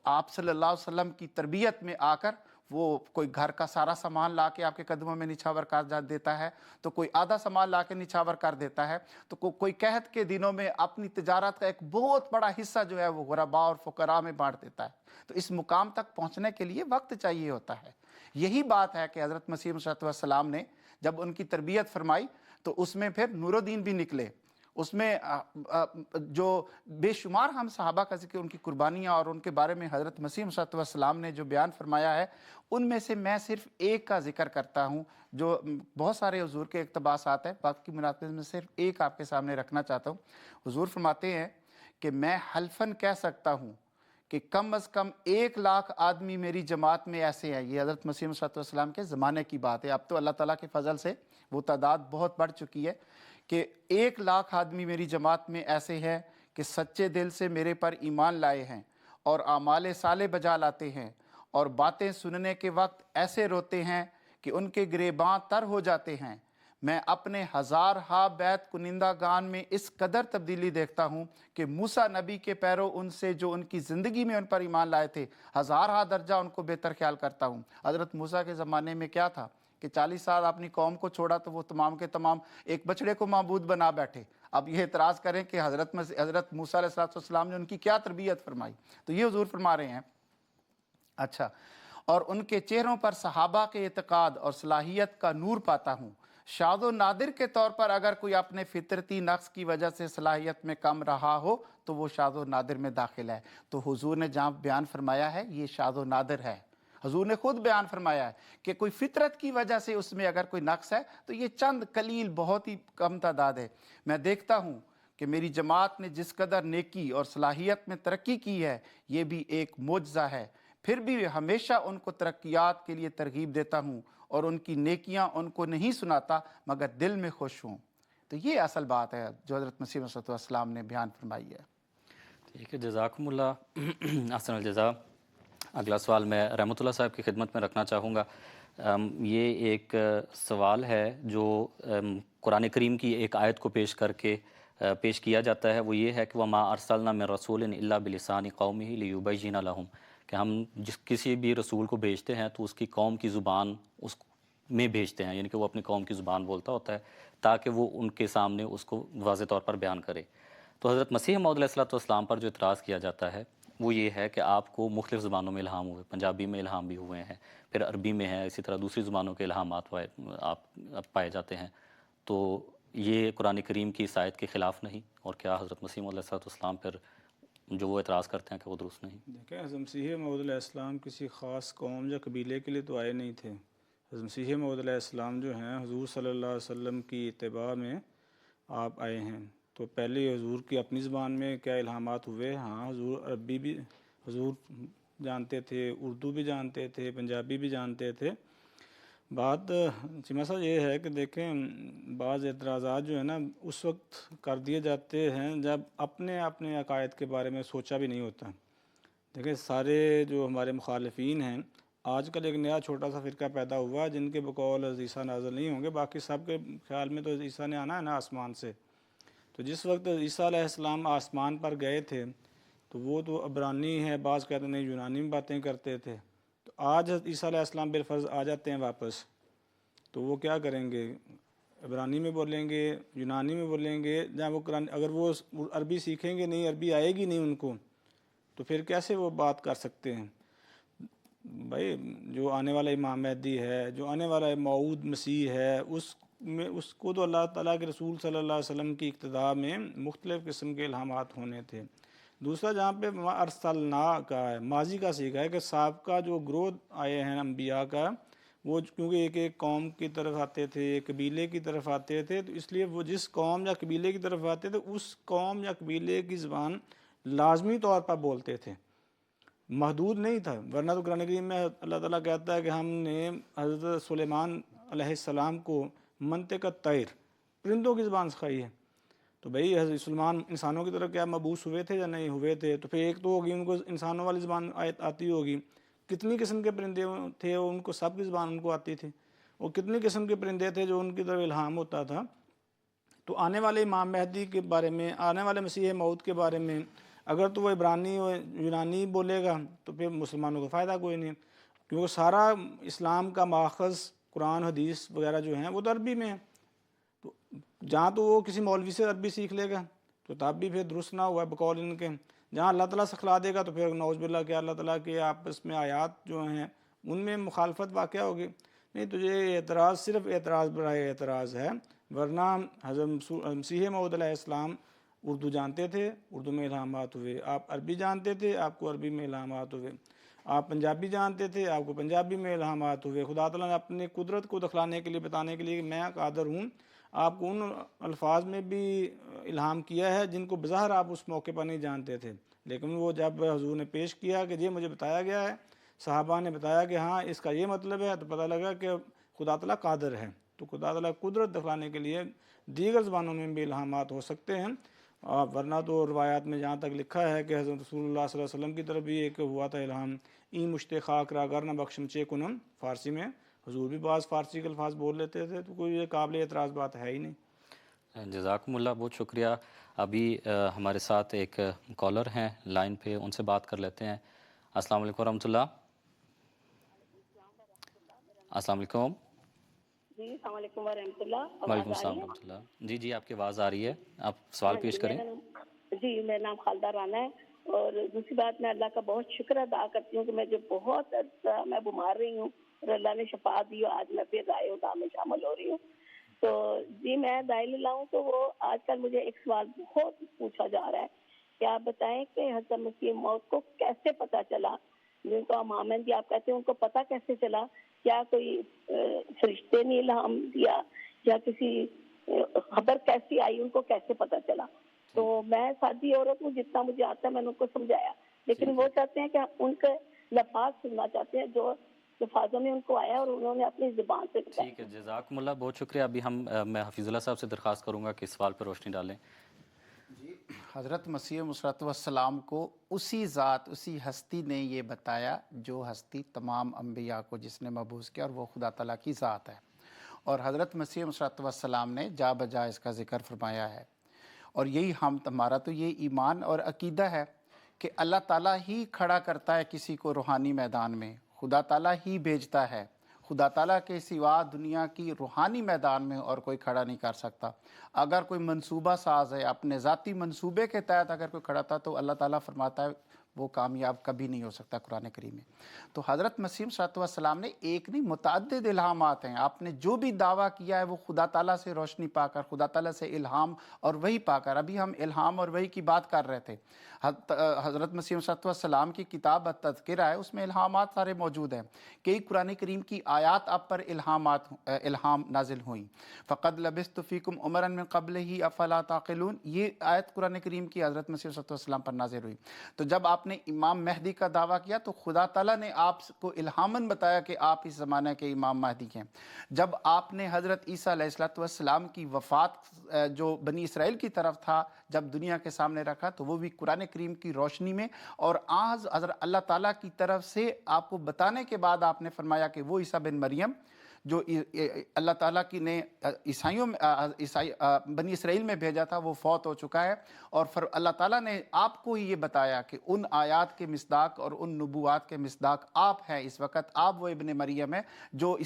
آپ صلی اللہ علیہ وسلم کی تربیت میں آ کر وہ کوئی گھر کا سارا سامان لا کے آپ کے قدموں میں نچھاور کر دیتا ہے، تو کوئی آدھا سامان لا کے نچھاور کر دیتا ہے، تو کوئی قحط کے دنوں میں اپنی تجارت کا ایک بہت بڑا حصہ جو ہے وہ غرباء اور فقراء میں بانٹ دیتا ہے۔ تو اس مقام تک پہنچنے کے لیے وقت چاہیے ہوتا ہے۔ یہی بات ہے کہ حضرت مسیح علیہ السلام نے جب ان کی تربیت فرمائی تو اس میں پھر نور الدین بھی نکلے، اس میں جو بے شمار ہم صحابہ کا ذکر، ان کی قربانیاں اور ان کے بارے میں حضرت مسیح علیہ السلام نے جو بیان فرمایا ہے، ان میں سے میں صرف ایک کا ذکر کرتا ہوں، جو بہت سارے حضور کے اقتباسات ہیں، باقی مناسبت میں صرف ایک آپ کے سامنے رکھنا چاہتا ہوں۔ حضور فرماتے ہیں کہ میں حلفاً کہہ سکتا ہوں کہ کم از کم 1,00,000 آدمی میری جماعت میں ایسے ہیں۔ یہ حضرت مسیح علیہ السلام کے زمانے کی بات ہے، اب تو اللہ تعالیٰ کے فضل سے وہ تعداد بہت بڑھ چکی ہے کہ 1,00,000 آدمی میری جماعت میں ایسے ہیں کہ سچے دل سے میرے پر ایمان لائے ہیں اور اعمال صالح بجا لاتے ہیں، اور باتیں سننے کے وقت ایسے روتے ہیں کہ ان کے گریباں تر ہو جاتے ہیں۔ میں اپنے 1000 بیعت کنندہ گان میں اس قدر تبدیلی دیکھتا ہوں کہ موسیٰ نبی کے پیرو ان سے جو ان کی زندگی میں ان پر ایمان لائے تھے 1000 درجہ ان کو بہتر خیال کرتا ہوں۔ حضرت موسیٰ کے زمانے میں کیا تھا کہ 40 سال اپنی قوم کو چھوڑا تو وہ تمام کے تمام ایک بچڑے کو معبود بنا بیٹھے۔ اب یہ اعتراض کریں کہ حضرت موسیٰ علیہ السلام نے ان کی کیا تربیت فرمائی، تو یہ حضور فرما رہے ہیں اچھا، اور ان کے چہروں پر صحابہ کے اعتقاد اور صلاحیت کا نور پاتا ہوں۔ شاذ و نادر کے طور پر اگر کوئی اپنے فطرتی نقص کی وجہ سے صلاحیت میں کم رہا ہو تو وہ شاذ و نادر میں داخل ہے۔ تو حضور نے جہاں بیان فرمایا ہے یہ شاذ و نادر ہے، حضور نے خود بیان فرمایا ہے کہ کوئی فطرت کی وجہ سے اس میں اگر کوئی نقص ہے تو یہ چند قلیل بہت ہی کم تعداد ہے۔ میں دیکھتا ہوں کہ میری جماعت نے جس قدر نیکی اور صلاحیت میں ترقی کی ہے یہ بھی ایک معجزہ ہے، پھر بھی ہمیشہ ان کو ترقیات کے لیے ترغیب دیتا ہوں اور ان کی نیکیاں ان کو نہیں سناتا مگر دل میں خوش ہوں۔ تو یہ اصل بات ہے جو حضرت مسیح علیہ السلام نے بیان فرمائی ہے۔ ٹھیک ہے، جزاکم اللہ احسن الجزا۔ اگلا سوال میں رحمۃ اللہ صاحب کی خدمت میں رکھنا چاہوں گا۔ یہ ایک سوال ہے جو قرآن کریم کی ایک آیت کو پیش کر کے پیش کیا جاتا ہے، وہ یہ ہے کہ وَمَا أَرْسَلْنَا مِن رَّسُولٍ إِلَّا بِلِسَانِ قَوْمِهِ لِيُبَيِّنَ لَهُمْ، کہ ہم کسی بھی رسول کو بھیجتے ہیں تو اس کی قوم کی زبان اس میں بھیجتے ہیں، یعنی کہ وہ اپنی قوم کی زبان بولتا ہوتا ہے تاکہ وہ ان کے سامنے اس کو واضح طور پر بیان کرے۔ تو حضرت مسیح موعود علیہ السلام پر جو اعتراض کیا جاتا ہے وہ یہ ہے کہ آپ کو مختلف زبانوں میں الہام ہوئے، پنجابی میں الہام بھی ہوئے ہیں، پھر عربی میں ہے، اسی طرح دوسری زبانوں کے الہامات آپ پائے جاتے ہیں، تو یہ قرآن کریم کی اس آیت کے خلاف نہیں؟ اور کیا حضرت مسیح موعود علیہ السلام پھر جو وہ اعتراض کرتے ہیں کہ وہ درست نہیں؟ دیکھیں، حضرت مسیح موعود علیہ السلام کسی خاص قوم یا قبیلے کے لیے تو آئے نہیں تھے۔ حضرت مسیح موعود علیہ السلام جو ہیں حضور صلی اللہ علیہ وسلم کی اتباع میں آپ آئے ہیں، تو پہلے حضور کی اپنی زبان میں کیا الہامات ہوئے؟ ہاں، حضور عربی بھی حضور جانتے تھے، اردو بھی جانتے تھے، پنجابی بھی جانتے تھے۔ بات مسئلہ یہ ہے کہ دیکھیں، بعض اعتراضات جو ہے نا اس وقت کر دیے جاتے ہیں جب اپنے عقائد کے بارے میں سوچا بھی نہیں ہوتا۔ دیکھیں، سارے جو ہمارے مخالفین ہیں، آج کل ایک نیا چھوٹا سا فرقہ پیدا ہوا جن کے بقول عیسیٰ نازل نہیں ہوں گے، باقی سب کے خیال میں تو عیسیٰ نے آنا ہے نا آسمان سے۔ تو جس وقت عیسیٰ علیہ السلام آسمان پر گئے تھے تو وہ تو عبرانی ہے، بعض کہتے ہیں یونانی میں باتیں کرتے تھے، تو آج عیسیٰ علیہ السلام بالفرض آ جاتے ہیں واپس، تو وہ کیا کریں گے؟ عبرانی میں بولیں گے، یونانی میں بولیں گے، جہاں وہ اگر وہ عربی سیکھیں گے نہیں، عربی آئے گی نہیں ان کو، تو پھر کیسے وہ بات کر سکتے ہیں؟ بھائی، جو آنے والا امام مہدی ہے، جو آنے والا موعود مسیح ہے، اس کو تو اللہ تعالیٰ کے رسول صلی اللہ علیہ وسلم کی اقتداء میں مختلف قسم کے الہامات ہونے تھے۔ دوسرا، جہاں پہ ارسلنا کا ہے، ماضی کا سیکھا ہے کہ سابقہ جو گروہ آئے ہیں انبیاء کا، وہ کیونکہ ایک قوم کی طرف آتے تھے، ایک قبیلے کی طرف آتے تھے، تو اس لیے وہ جس قوم یا قبیلے کی طرف آتے تھے اس قوم یا قبیلے کی زبان لازمی طور پر بولتے تھے، محدود نہیں تھا۔ ورنہ تو قرآن کریم میں اللہ تعالیٰ کہتا ہے کہ ہم نے حضرت سلیمان علیہ السلام کو منطق الطیر، پرندوں کی زبان سکھائی ہے۔ تو بھئی حضرت سلیمان انسانوں کی طرف کیا مبعوث ہوئے تھے یا نہیں ہوئے تھے؟ تو پھر ایک تو ہوگی ان کو انسانوں والی زبان آتی ہوگی، کتنی قسم کے پرندے تھے ان کو سب کی زبان ان کو آتی تھی، اور کتنی قسم کے پرندے تھے جو ان کی طرف الہام ہوتا تھا۔ تو آنے والے امام مہدی کے بارے میں، آنے والے مسیح موعود کے بارے میں اگر تو وہ عبرانی و یونانی بولے گا تو پھر مسلمانوں کو فائدہ کوئی نہیں، کیونکہ سارا اسلام کا ماخذ قرآن حدیث وغیرہ جو ہیں وہ تو عربی میں ہیں۔ تو جہاں تو وہ کسی مولوی سے عربی سیکھ لے گا تو تب بھی پھر درست نہ ہوا بقول ان کے، جہاں اللہ تعالیٰ سکھلا دے گا تو پھر نعوذ باللہ کہ اللہ تعالیٰ کے آپس میں آیات جو ہیں ان میں مخالفت واقع ہوگی۔ نہیں تو یہ اعتراض صرف اعتراض برائے اعتراض ہے، ورنہ حضرت مسیح موعود علیہ السلام اردو جانتے تھے، اردو میں الہامات ہوئے، آپ عربی جانتے تھے، آپ کو عربی میں الہامات ہوئے، آپ پنجابی جانتے تھے، آپ کو پنجابی میں الہامات ہوئے۔ خدا تعالیٰ نے اپنی قدرت کو دکھلانے کے لیے، بتانے کے لیے کہ میں قادر ہوں، آپ کو ان الفاظ میں بھی الہام کیا ہے جن کو بظاہر آپ اس موقع پر نہیں جانتے تھے، لیکن وہ جب حضور نے پیش کیا کہ یہ مجھے بتایا گیا ہے، صحابہ نے بتایا کہ ہاں اس کا یہ مطلب ہے، تو پتہ لگا کہ خدا تعالیٰ قادر ہے۔ تو خدا تعالیٰ قدرت دکھلانے کے لیے دیگر زبانوں میں بھی الہامات ہو سکتے ہیں، ورنہ تو روایات میں جہاں تک لکھا ہے کہ حضرت رسول اللہ صلی اللہ علیہ وسلم کی طرف بھی ایک ہوا تھا الہام، این مشت خاک را گر نہ بخشم چے کنم، فارسی میں حضور بھی بعض فارسی کے الفاظ بول لیتے تھے، تو کوئی یہ قابل اعتراض بات ہے ہی نہیں۔ جزاکم اللہ، بہت شکریہ۔ ابھی ہمارے ساتھ ایک کالر ہیں لائن پہ، ان سے بات کر لیتے ہیں۔ السلام علیکم ورحمۃ اللہ۔ السلام علیکم۔ جی السلام علیکم ورحمۃ اللہ۔ وعلیکم السلام ورحمۃ اللہ۔ جی جی، آپ کی آواز آ رہی ہے، آپ سوال پیش کریں۔ جی میرا نام خالدہ رانا ہے، اور دوسری بات میں اللہ کا بہت شکر ادا کرتی ہوں کہ میں جو بہت عرصہ میں بیمار رہی ہوں اور اللہ نے شفا دی، اور آج میں پھر رائے ہدا میں شامل ہو رہی ہوں۔ تو جی میں دائل اللہ ہوں، تو وہ آج کل مجھے ایک سوال بہت پوچھا جا رہا ہے کہ آپ بتائیں کہ حضرت مسیح موعود کو کیسے پتہ چلا، جن کو ہم آمین جی آپ کہتے ہیں، ان کو پتہ کیسے چلا؟ کیا کوئی فرشتے نے الہام دیا یا کسی خبر کیسی آئی، ان کو کیسے پتہ چلا؟ تو میں سادی عورت ہوں، جتنا مجھے آتا ہے میں نے ان کو سمجھایا، لیکن وہ چاہتے ہیں کہ ان کے لفاظ سننا چاہتے ہیں جو لفاظوں میں ان کو آیا اور انہوں نے اپنی زبان سے بتایا۔ ٹھیک ہے، جزاکم اللہ، بہت شکریہ۔ ابھی میں حفیظ اللہ صاحب سے درخواست کروں گا کہ اس سوال پر روشنی ڈالیں۔ حضرت مسیح مصطفیٰ والسلام کو اسی ذات، اسی ہستی نے یہ بتایا جو ہستی تمام انبیاء کو جس نے مبعوث کیا، اور وہ خدا تعالیٰ کی ذات ہے، اور حضرت مسیح مصطفیٰ والسلام نے جا بجا اس کا ذکر فرمایا ہے۔ اور یہی ہمارا تو یہ ایمان اور عقیدہ ہے کہ اللہ تعالیٰ ہی کھڑا کرتا ہے کسی کو روحانی میدان میں، خدا تعالیٰ ہی بھیجتا ہے، خدا تعالیٰ کے سوا دنیا کی روحانی میدان میں اور کوئی کھڑا نہیں کر سکتا۔ اگر کوئی منصوبہ ساز ہے، اپنے ذاتی منصوبے کے تحت اگر کوئی کھڑا تھا، تو اللہ تعالیٰ فرماتا ہے وہ کامیاب کبھی نہیں ہو سکتا قرآن کریم میں۔ تو حضرت مسیح صلی اللہ علیہ وسلم نے ایک نہیں متعدد الہامات ہیں، آپ نے جو بھی دعویٰ کیا ہے وہ خدا تعالیٰ سے روشنی پا کر، خدا تعالیٰ سے الہام اور وحی پا کر۔ ابھی ہم الہام اور وحی کی بات کر رہے تھے، حضرت مسیح صلی اللہ علیہ وسلم کی کتاب التذکرہ ہے، اس میں الہامات سارے موجود ہیں، کئی قرآن کریم کی آیات آپ پر الہام نازل ہوئیں۔ فقد لبثت فیکم عمرا من قبلہ افلا تعقلون، یہ آیت قرآن کریم کی حضرت مسیح صلی اللہ علیہ وسلم پر نازل ہوئی۔ تو جب آپ نے امام مہدی کا دعویٰ کیا تو خدا تعالیٰ نے آپ کو الہاماً بتایا کہ آپ اس زمانہ کے امام مہدی ہیں۔ جب آپ نے حضرت عیسیٰ علیہ السلام کی وفات جو بنی اسرائیل کی طرف تھا جب دنیا کے سامنے رکھا، تو وہ بھی قرآن کریم کی روشنی میں، اور آج حضرت اللہ تعالیٰ کی طرف سے آپ کو بتانے کے بعد آپ نے فرمایا کہ وہ عیسیٰ بن مریم جو اللہ تعالیٰ کی نے بنی اسرائیل میں بھیجا تھا وہ فوت ہو چکا ہے، اور اللہ تعالیٰ نے آپ کو یہ بتایا کہ ان آیات کے مصداق اور ان نبوات کے مصداق آپ ہیں، اس وقت آپ وہ ابن مریم ہے جو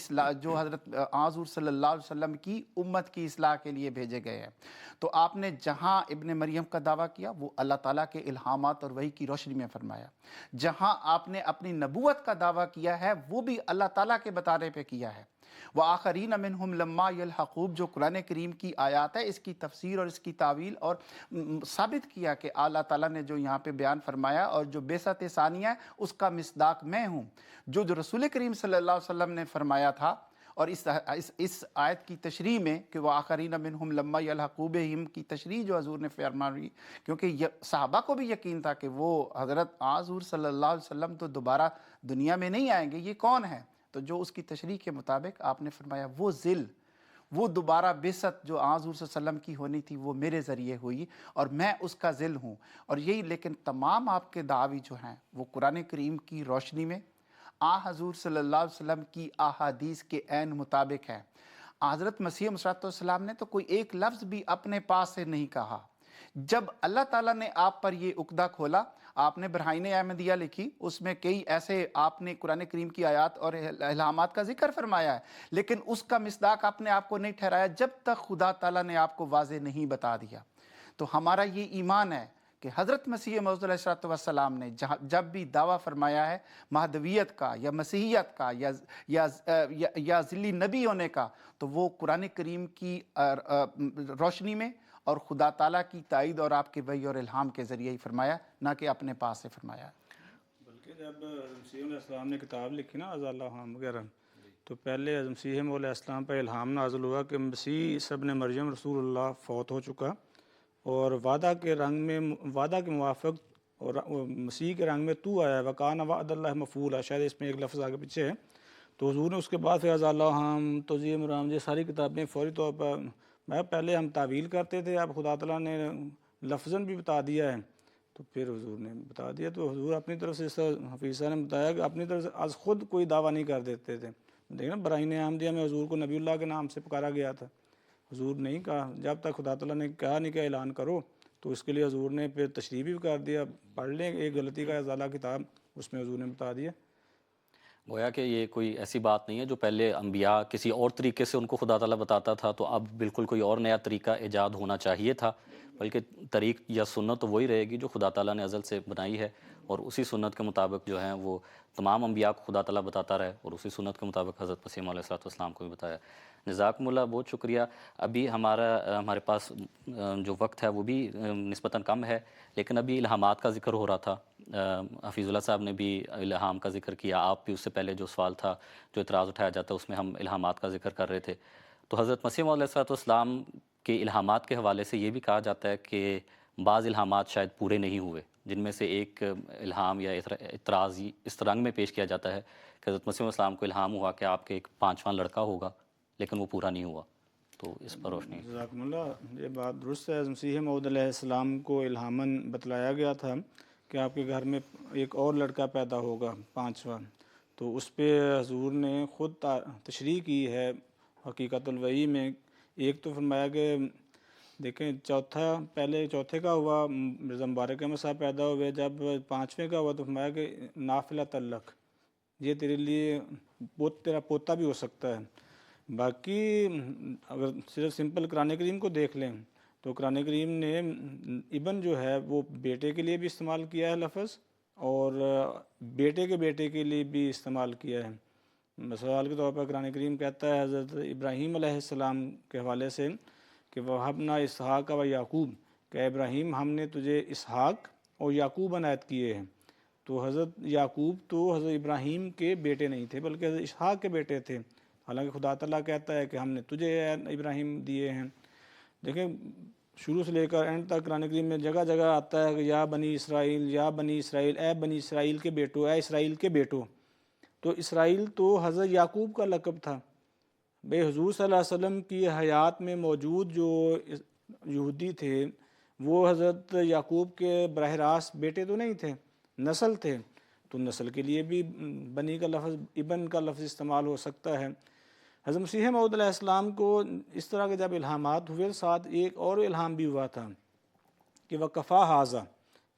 حضرت حضور صلی اللہ علیہ وسلم کی امت کی اصلاح کے لیے بھیجے گئے ہیں۔ تو آپ نے جہاں ابن مریم کا دعویٰ کیا وہ اللہ تعالیٰ کے الہامات اور وحی کی روشنی میں فرمایا، جہاں آپ نے اپنی نبوت کا دعویٰ کیا ہے وہ بھی اللہ تعالیٰ کے بتانے پہ کیا ہے۔ وآخرین منہم لما یلحقون، جو قرآن کریم کی آیات ہے، اس کی تفسیر اور اس کی تعویل اور ثابت کیا کہ اللہ تعالیٰ نے جو یہاں پہ بیان فرمایا اور جو بعثت ثانیہ ہے اس کا مصداق میں ہوں، جو رسول کریم صلی اللہ علیہ وسلم نے فرمایا تھا۔ اور اس آیت کی تشریح میں کہ وآخرین منہم لما یلحقون بہم کی تشریح جو حضور نے فرمائی، کیونکہ صحابہ کو بھی یقین تھا کہ وہ حضرت حضور صلی اللہ علیہ وسلم تو دوبارہ دنیا میں نہیں آئیں گے، یہ کون ہے؟ تو جو اس کی تشریح کے مطابق آپ نے فرمایا وہ دوبارہ بعثت جو حضور صلی اللہ علیہ وسلم کی ہونی تھی وہ میرے ذریعے ہوئی اور میں اس کا ذل ہوں۔ اور یہی لیکن تمام آپ کے دعوی جو ہیں وہ قرآن کریم کی روشنی میں حضور صلی اللہ علیہ وسلم کی احادیث کے عین مطابق ہے۔ حضرت مسیح صلی اللہ علیہ وسلم نے تو کوئی ایک لفظ بھی اپنے پاس سے نہیں کہا۔ جب اللہ تعالیٰ نے آپ پر یہ عقدہ کھولا، آپ نے برہائن احمدیہ لکھی، اس میں کئی ایسے آپ نے قرآن کریم کی آیات اور الہامات کا ذکر فرمایا ہے، لیکن اس کا مصداق اپنے آپ کو نہیں ٹھہرایا جب تک خدا تعالیٰ نے آپ کو واضح نہیں بتا دیا۔ تو ہمارا یہ ایمان ہے کہ حضرت مسیح موعود علیہ السلام نے جب بھی دعویٰ فرمایا ہے مہدویت کا یا مسیحیت کا یا ذلی نبی ہونے کا، تو وہ قرآن کریم کی روشنی میں اور خدا تعالیٰ کی تائید اور آپ کے وحی اور الہام کے ذریعے ہی فرمایا، نہ کہ اپنے پاس سے فرمایا۔ بلکہ جب مسیح علیہ السلام نے کتاب لکھی نا عز اللہ وغیرہ، تو پہلے مسیح علیہ السلام پر الہام نازل ہوا کہ مسیح عیسی ابن مریم رسول اللہ فوت ہو چکا، اور وعدہ کے موافق اور مسیح کے رنگ میں تو آیا، وکان وعد اللہ مفعولا، شاید اس میں ایک لفظ آگے پیچھے ہے، تو حضور نے اس کے بعد عز اللہ ہم توضیح مرام یہ ساری کتابیں فوری طور پر، میں پہلے ہم تعویل کرتے تھے، اب خدا تعالیٰ نے لفظاً بھی بتا دیا ہے، تو پھر حضور نے بتا دیا، تو حضور اپنی طرف سے حفیظ صاحب نے بتایا کہ اپنی طرف سے از خود کوئی دعویٰ نہیں کر دیتے تھے۔ دیکھیں براہین احمدیہ میں حضور کو نبی اللہ کے نام سے پکارا گیا تھا، حضور نہیں کہا، جب تک خدا تعالیٰ نے کہا نہیں کہ اعلان کرو، تو اس کے لیے حضور نے پھر تشریح بھی کر دیا، پڑھ لیں ایک غلطی کا ازالہ کتاب، اس میں حضور نے بتا دیا۔ گویا کہ یہ کوئی ایسی بات نہیں ہے جو پہلے انبیاء کسی اور طریقے سے ان کو خدا تعالیٰ بتاتا تھا تو اب بالکل کوئی اور نیا طریقہ ایجاد ہونا چاہیے تھا، بلکہ طریق یا سنت تو وہی رہے گی جو خدا تعالیٰ نے ازل سے بنائی ہے، اور اسی سنت کے مطابق جو ہیں وہ تمام انبیاء کو خدا تعالیٰ بتاتا رہے، اور اسی سنت کے مطابق حضرت مسیح علیہ السلام کو بھی بتایا۔ جزاکم اللہ، بہت شکریہ۔ ابھی ہمارے پاس جو وقت ہے وہ بھی نسبتاً کم ہے، لیکن ابھی الہامات کا ذکر ہو رہا تھا، حفیظ اللہ صاحب نے بھی الہام کا ذکر کیا، آپ بھی اس سے پہلے جو سوال تھا جو اعتراض اٹھایا جاتا ہے اس میں ہم الہامات کا ذکر کر رہے تھے، تو حضرت مسیح علیہ السلام کے الہامات کے حوالے سے یہ بھی کہا جاتا ہے کہ بعض الہامات شاید پورے نہیں ہوئے، جن میں سے ایک الہام یا اعتراض اس رنگ میں پیش کیا جاتا ہے کہ حضرت مسیح علیہ السلام کو الہام ہوا کہ آپ کے ایک 5واں لڑکا ہوگا، لیکن وہ پورا نہیں ہوا، تو اس پر روشنی۔ جزاکم اللہ، یہ بات درست ہے، مسیح موعود علیہ السلام کو الہاماً بتلایا گیا تھا کہ آپ کے گھر میں ایک اور لڑکا پیدا ہوگا 5واں، تو اس پہ حضور نے خود تشریح کی ہے حقیقت الوحی میں۔ ایک تو فرمایا کہ دیکھیں پہلے چوتھے کا ہوا، مرزا مبارک احمد صاحب پیدا ہوئے، جب 5ویں کا ہوا تو فرمایا کہ نافلہ تلق، یہ تیرے لیے تیرا پوتا بھی ہو سکتا ہے۔ باقی اگر صرف سمپل قرآن کریم کو دیکھ لیں تو قرآن کریم نے ابن جو ہے وہ بیٹے کے لیے بھی استعمال کیا ہے لفظ، اور بیٹے کے لیے بھی استعمال کیا ہے۔ مثال کے طور پر قرآن کریم کہتا ہے حضرت ابراہیم علیہ السلام کے حوالے سے کہ وَوَهَبْنَا اسحاق و یعقوب، کہ ابراہیم ہم نے تجھے اسحاق اور یعقوب عنایت کیے ہیں، تو حضرت یعقوب تو حضرت ابراہیم کے بیٹے نہیں تھے بلکہ حضرت اسحاق کے بیٹے تھے، حالانکہ خدا تعالیٰ کہتا ہے کہ ہم نے تجھے ابراہیم دیے ہیں۔ دیکھیں شروع سے لے کر اینڈ تک قرآن کریم میں جگہ جگہ آتا ہے کہ یا بنی اسرائیل، یا بنی اسرائیل، اے بنی اسرائیل کے بیٹو، اے اسرائیل کے بیٹو، تو اسرائیل تو حضرت یعقوب کا لقب تھا۔ بے حضور صلی اللہ علیہ وسلم کی حیات میں موجود جو یہودی تھے وہ حضرت یعقوب کے براہ راست بیٹے تو نہیں تھے، نسل تھے، تو نسل کے لیے بھی بنی کا لفظ، ابن کا لفظ استعمال ہو سکتا ہے۔ حضرت مسیح موعود علیہ السلام کو اس طرح کے جب الہامات ہوئے، ساتھ ایک اور الہام بھی ہوا تھا کہ وَقَفَا حَاذَا،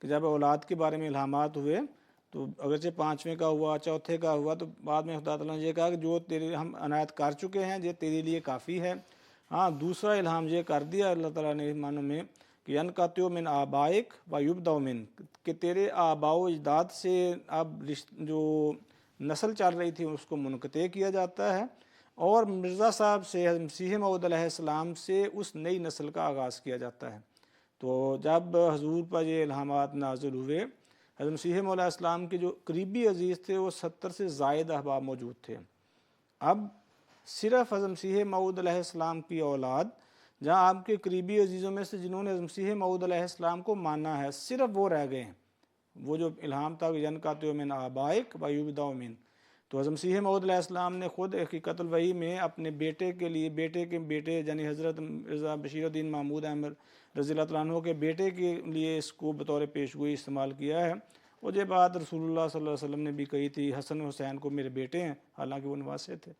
کہ جب اولاد کے بارے میں الہامات ہوئے تو اگرچہ 5ویں کا ہوا، چوتھے کا ہوا، تو بعد میں خدا تعالیٰ نے یہ کہا کہ جو تیرے ہم عنایت کر چکے ہیں یہ تیرے لیے کافی ہے۔ ہاں دوسرا الہام یہ کر دیا اللہ تعالیٰ نے معنوں میں کہ يَنْقَطِعُ مِنْ آبَائِكَ وَيُبْدَأُ مِنْ، کہ تیرے آباء و اجداد سے اب جو نسل چل رہی تھی اس کو منقطع کیا جاتا ہے، اور مرزا صاحب سے حضرت مسیح موعود علیہ السلام سے اس نئی نسل کا آغاز کیا جاتا ہے۔ تو جب حضور پر یہ الہامات نازل ہوئے، حضرت مسیح موعود علیہ السلام کے جو قریبی عزیز تھے وہ 70 سے زائد احباب موجود تھے۔ اب صرف حضرت مسیح موعود علیہ السلام کی اولاد، جہاں آپ کے قریبی عزیزوں میں سے جنہوں نے حضرت مسیح موعود علیہ السلام کو مانا ہے صرف وہ رہ گئے ہیں، وہ جو الہام تھا کہ يَنْقَطِعُ مِنْ آبَائِكَ وَيُبْدَأُ مِنْ، تو حضرت مسیح موعود علیہ السلام نے خود حقیقت الوحی میں اپنے بیٹے کے لیے، بیٹے کے بیٹے یعنی حضرت مرزا بشیر الدین محمود احمد رضی اللہ عنہ کے بیٹے کے لیے اس کو بطور پیشگوئی استعمال کیا ہے، اور یہ بات رسول اللہ صلی اللہ علیہ وسلم نے بھی کہی تھی، حسن و حسین کو میرے بیٹے ہیں، حالانکہ وہ نواسے تھے۔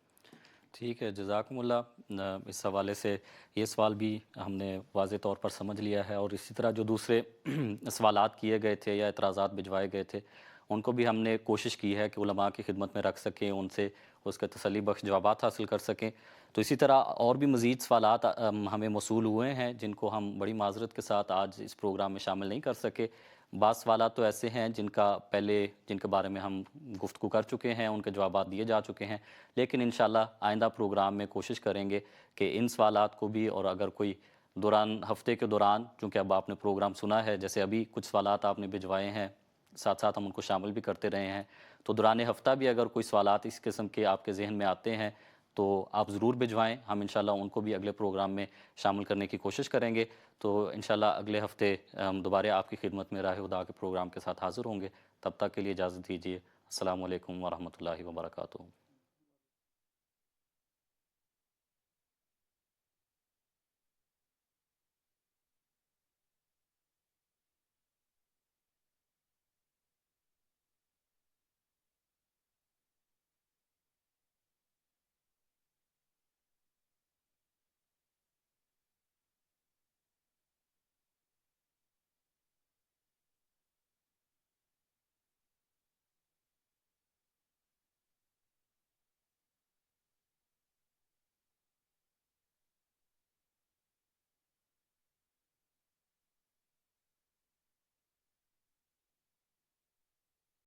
ٹھیک ہے، جزاکم اللہ۔ اس حوالے سے یہ سوال بھی ہم نے واضح طور پر سمجھ لیا ہے، اور اسی طرح جو دوسرے سوالات کیے گئے تھے یا اعتراضات بھجوائے گئے تھے ان کو بھی ہم نے کوشش کی ہے کہ علماء کی خدمت میں رکھ سکیں، ان سے اس کے تسلی بخش جوابات حاصل کر سکیں۔ تو اسی طرح اور بھی مزید سوالات ہمیں موصول ہوئے ہیں جن کو ہم بڑی معذرت کے ساتھ آج اس پروگرام میں شامل نہیں کر سکے. بعض سوالات تو ایسے ہیں جن کے بارے میں ہم گفتگو کر چکے ہیں, ان کے جوابات دیے جا چکے ہیں, لیکن انشاءاللہ آئندہ پروگرام میں کوشش کریں گے کہ ان سوالات کو بھی, اور اگر کوئی ہفتے کے دوران, چونکہ اب آپ نے پروگرام سنا ہے, جیسے ابھی کچھ سوالات آپ نے بھجوائے ہیں, ساتھ ساتھ ہم ان کو شامل بھی کرتے رہے ہیں, تو دوران ہفتہ بھی اگر کوئی سوالات اس قسم کے آپ کے ذہن میں آتے ہیں تو آپ ضرور بھجوائیں. ہم انشاءاللہ ان کو بھی اگلے پروگرام میں شامل کرنے کی کوشش کریں گے. تو انشاءاللہ اگلے ہفتے ہم دوبارہ آپ کی خدمت میں راہ خدا کے پروگرام کے ساتھ حاضر ہوں گے. تب تک کے لیے اجازت دیجیے. السلام علیکم ورحمۃ اللہ وبرکاتہ.